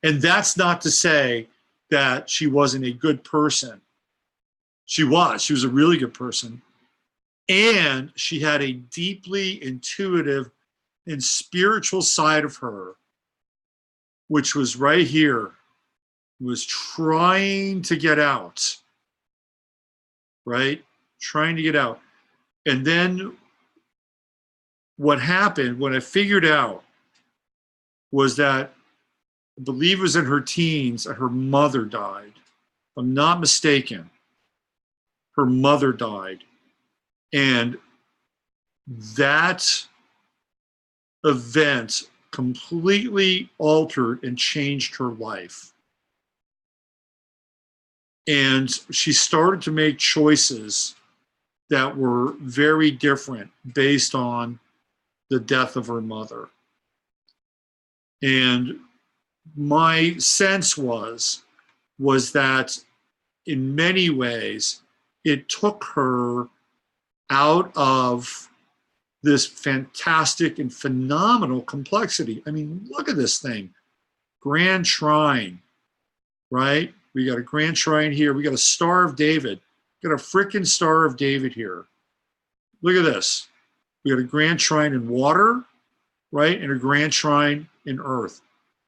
Speaker 1: And that's not to say that she wasn't a good person. She was a really good person. And she had a deeply intuitive and spiritual side of her, which was right here, was trying to get out, right? Trying to get out. And then what happened, when I figured out, was that, I believe it was in her teens, her mother died. If I'm not mistaken, her mother died. And that event completely altered and changed her life. And she started to make choices that were very different based on the death of her mother. And my sense was that in many ways, it took her out of this fantastic and phenomenal complexity. I mean, look at this thing. Grand Trine, right? We got a Grand Trine here. We got a Star of David. We got a freaking Star of David here. Look at this. We got a Grand Trine in water, right? And a Grand Trine in earth.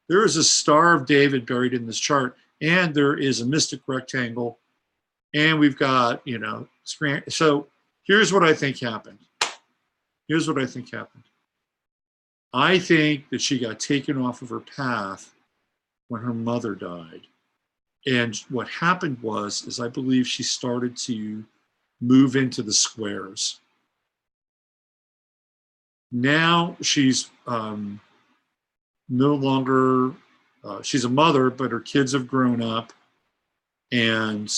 Speaker 1: There is a Star of David buried in this chart, and there is a mystic rectangle, and we've got, so Here's what I think happened. Here's what I think happened. I think that she got taken off of her path when her mother died. And what happened is I believe she started to move into the squares. Now she's no longer, she's a mother, but her kids have grown up, and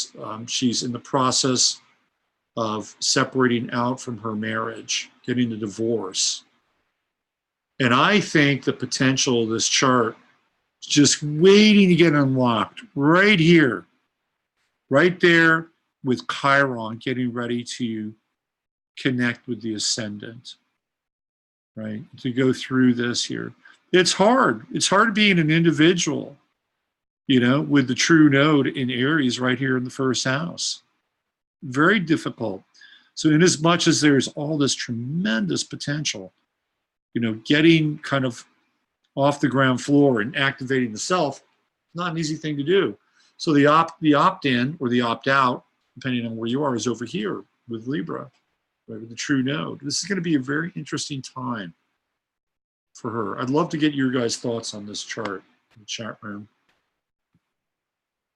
Speaker 1: she's in the process of separating out from her marriage, getting a divorce. And I think the potential of this chart is just waiting to get unlocked right here, right there with Chiron getting ready to connect with the ascendant, right? To go through this here. It's hard. It's hard being an individual, you know, with the true node in Aries right here in the first house. Very difficult. So in as much as there's all this tremendous potential, you know, getting kind of off the ground floor and activating the self, not an easy thing to do. So the opt-in or the opt-out, depending on where you are, is over here with Libra, right, with the true node. This is going to be a very interesting time for her. I'd love to get your guys' thoughts on this chart in the chat room.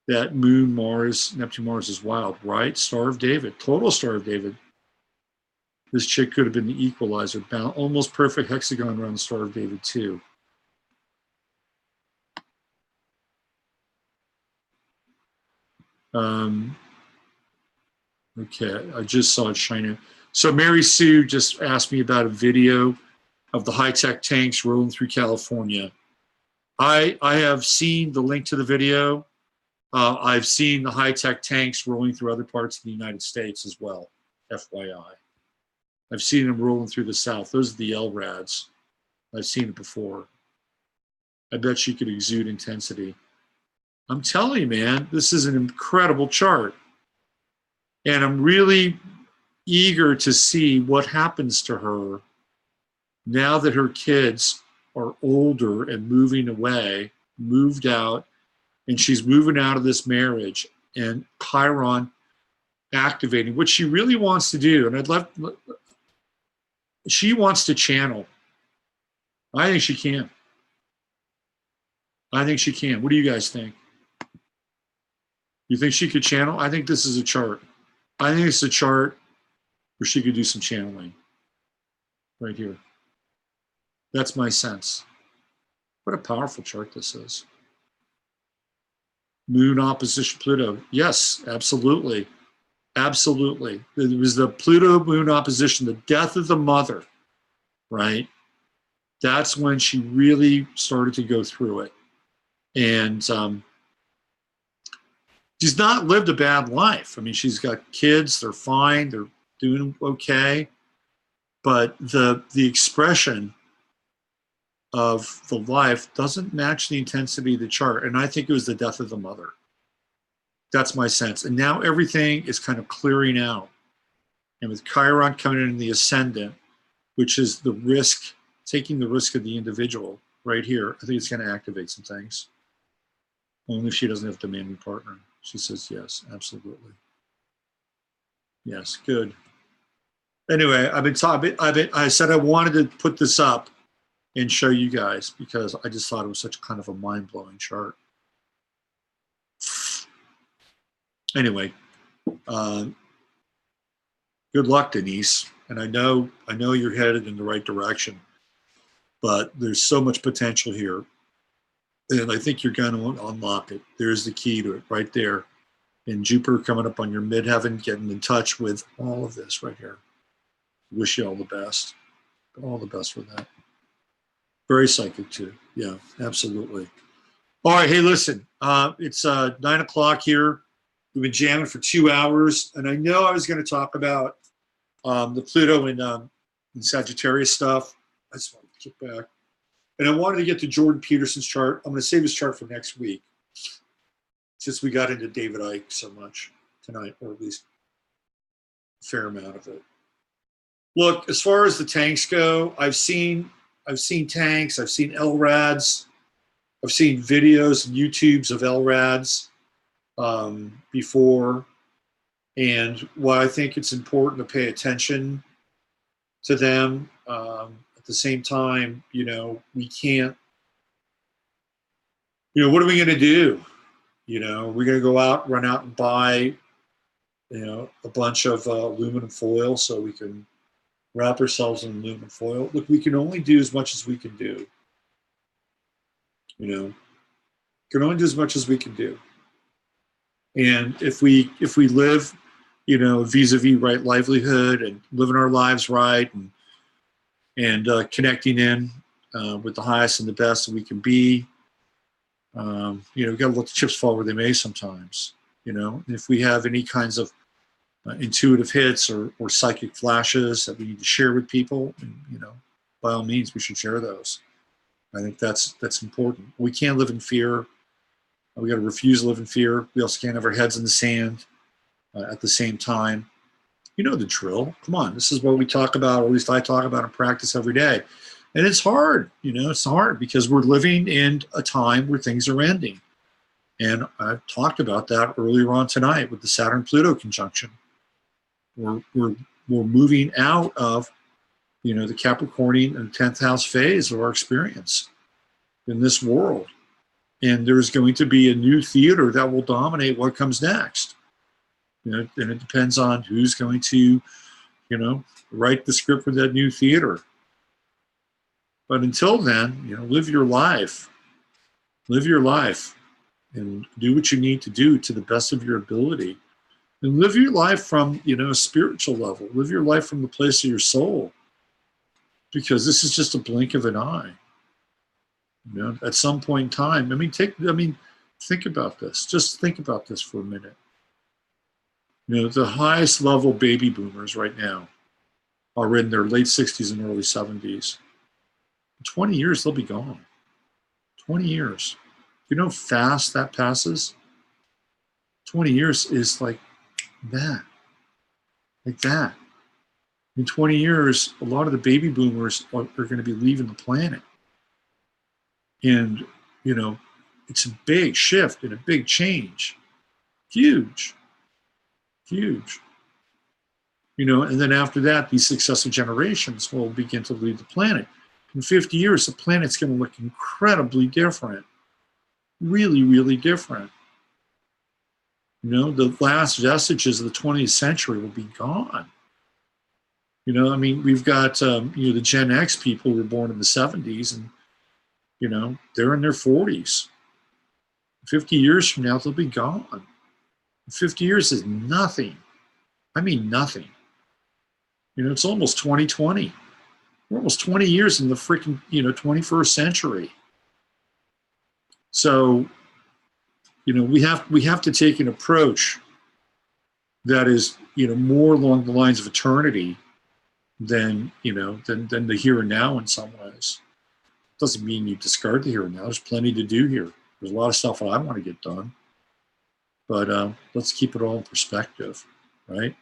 Speaker 1: That Moon, Mars, Neptune, Mars is wild, right? Star of David, total Star of David. This chick could have been the equalizer, almost perfect hexagon around the Star of David too. Okay, I just saw it shining. So Mary Sue just asked me about a video of the high-tech tanks rolling through California. I have seen the link to the video. I've seen the high-tech tanks rolling through other parts of the United States as well, FYI. I've seen them rolling through the South. Those are the LRADs. I've seen it before. I bet she could exude intensity. I'm telling you, man, this is an incredible chart. And I'm really eager to see what happens to her now that her kids are older and moving away, moved out, and she's moving out of this marriage, and Chiron activating, what she really wants to do, and she wants to channel. I think she can. I think she can. What do you guys think? You think she could channel? I think this is a chart. I think it's a chart where she could do some channeling right here. That's my sense. What a powerful chart this is. Moon opposition Pluto. Yes, absolutely. Absolutely. It was the Pluto Moon opposition, the death of the mother, right? That's when she really started to go through it. And she's not lived a bad life. I mean, she's got kids, they're fine, they're doing okay. But the expression of the life doesn't match the intensity of the chart. And I think it was the death of the mother. That's my sense. And now everything is kind of clearing out. And with Chiron coming in the ascendant, which is the risk, taking the risk of the individual right here, I think it's going to activate some things. Only if she doesn't have a demanding partner. She says yes, absolutely. Yes, good. Anyway, I said I wanted to put this up and show you guys because I just thought it was such kind of a mind-blowing chart. Anyway, good luck, Denise. And I know you're headed in the right direction, but there's so much potential here. And I think you're going to unlock it. There's the key to it right there. And Jupiter coming up on your midheaven, getting in touch with all of this right here. Wish you all the best. All the best for that. Very psychic too. Yeah, absolutely. All right, hey, listen. It's 9 o'clock here. We've been jamming for 2 hours. And I know I was going to talk about the Pluto and Sagittarius stuff. I just want to get back. And I wanted to get to Jordan Peterson's chart. I'm going to save his chart for next week, since we got into David Icke so much tonight, or at least a fair amount of it. Look, as far as the tanks go, I've seen tanks, I've seen LRADs, I've seen videos and YouTubes of LRADs before. And while I think it's important to pay attention to them, at the same time, we can't, what are we going to do? We're going to go out, run out and buy, a bunch of aluminum foil so we can wrap ourselves in aluminum foil. Look, we can only do as much as we can do. Can only do as much as we can do. And if we live, vis-a-vis right livelihood and living our lives right and connecting in with the highest and the best that we can be, we've got to let the chips fall where they may sometimes. If we have any kinds of intuitive hits or psychic flashes that we need to share with people, and, by all means, we should share those. I think that's important. We can't live in fear. We got to refuse to live in fear. We also can't have our heads in the sand at the same time. You know the drill. Come on, this is what we talk about, or at least I talk about and practice every day. And it's hard, it's hard because we're living in a time where things are ending. And I've talked about that earlier on tonight with the Saturn-Pluto conjunction. We're moving out of, the Capricornian and 10th house phase of our experience in this world. And there's going to be a new theater that will dominate what comes next. And it depends on who's going to, write the script for that new theater. But until then, live your life. Live your life and do what you need to do to the best of your ability. And live your life from, a spiritual level. Live your life from the place of your soul. Because this is just a blink of an eye. At some point in time, think about this. Just think about this for a minute. The highest level baby boomers right now are in their late 60s and early 70s. In 20 years, they'll be gone. 20 years. You know how fast that passes? 20 years is like that. Like that. In 20 years, a lot of the baby boomers are going to be leaving the planet. And, it's a big shift and a big change. Huge. Huge. And then after that, these successive generations will begin to leave the planet. In 50 years, the planet's going to look incredibly different. Really, really different. The last vestiges of the 20th century will be gone. We've got, the Gen X people who were born in the 70s and, they're in their 40s. 50 years from now, they'll be gone. 50 years is nothing. I mean, nothing. It's almost 2020. We're almost 20 years in the freaking, 21st century. So, we have to take an approach that is, more along the lines of eternity than the here and now in some ways. Doesn't mean you discard the here and now. There's plenty to do here. There's a lot of stuff that I want to get done. But let's keep it all in perspective, right?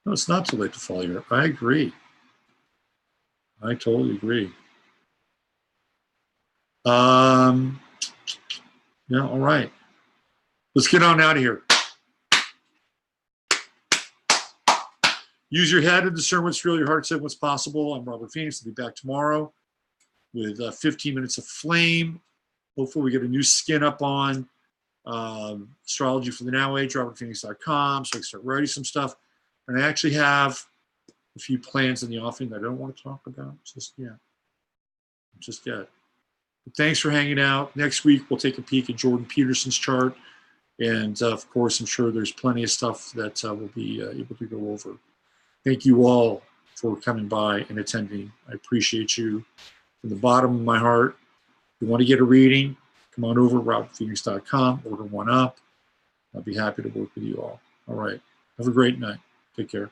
Speaker 1: No, it's not too late to follow your. I agree. I totally agree. Yeah, all right. Let's get on out of here. Use your head and discern what's real, your heart said what's possible. I'm Robert Phoenix. I'll be back tomorrow with 15 minutes of flame. Hopefully we get a new skin up on Astrology for the Now Age, robertphoenix.com, so I can start writing some stuff. And I actually have a few plans in the offing that I don't want to talk about just yet. But thanks for hanging out. Next week, we'll take a peek at Jordan Peterson's chart. And of course, I'm sure there's plenty of stuff that we'll be able to go over. Thank you all for coming by and attending. I appreciate you from the bottom of my heart. If you want to get a reading, come on over, robertphoenix.com, order one up. I'll be happy to work with you all. All right. Have a great night. Take care.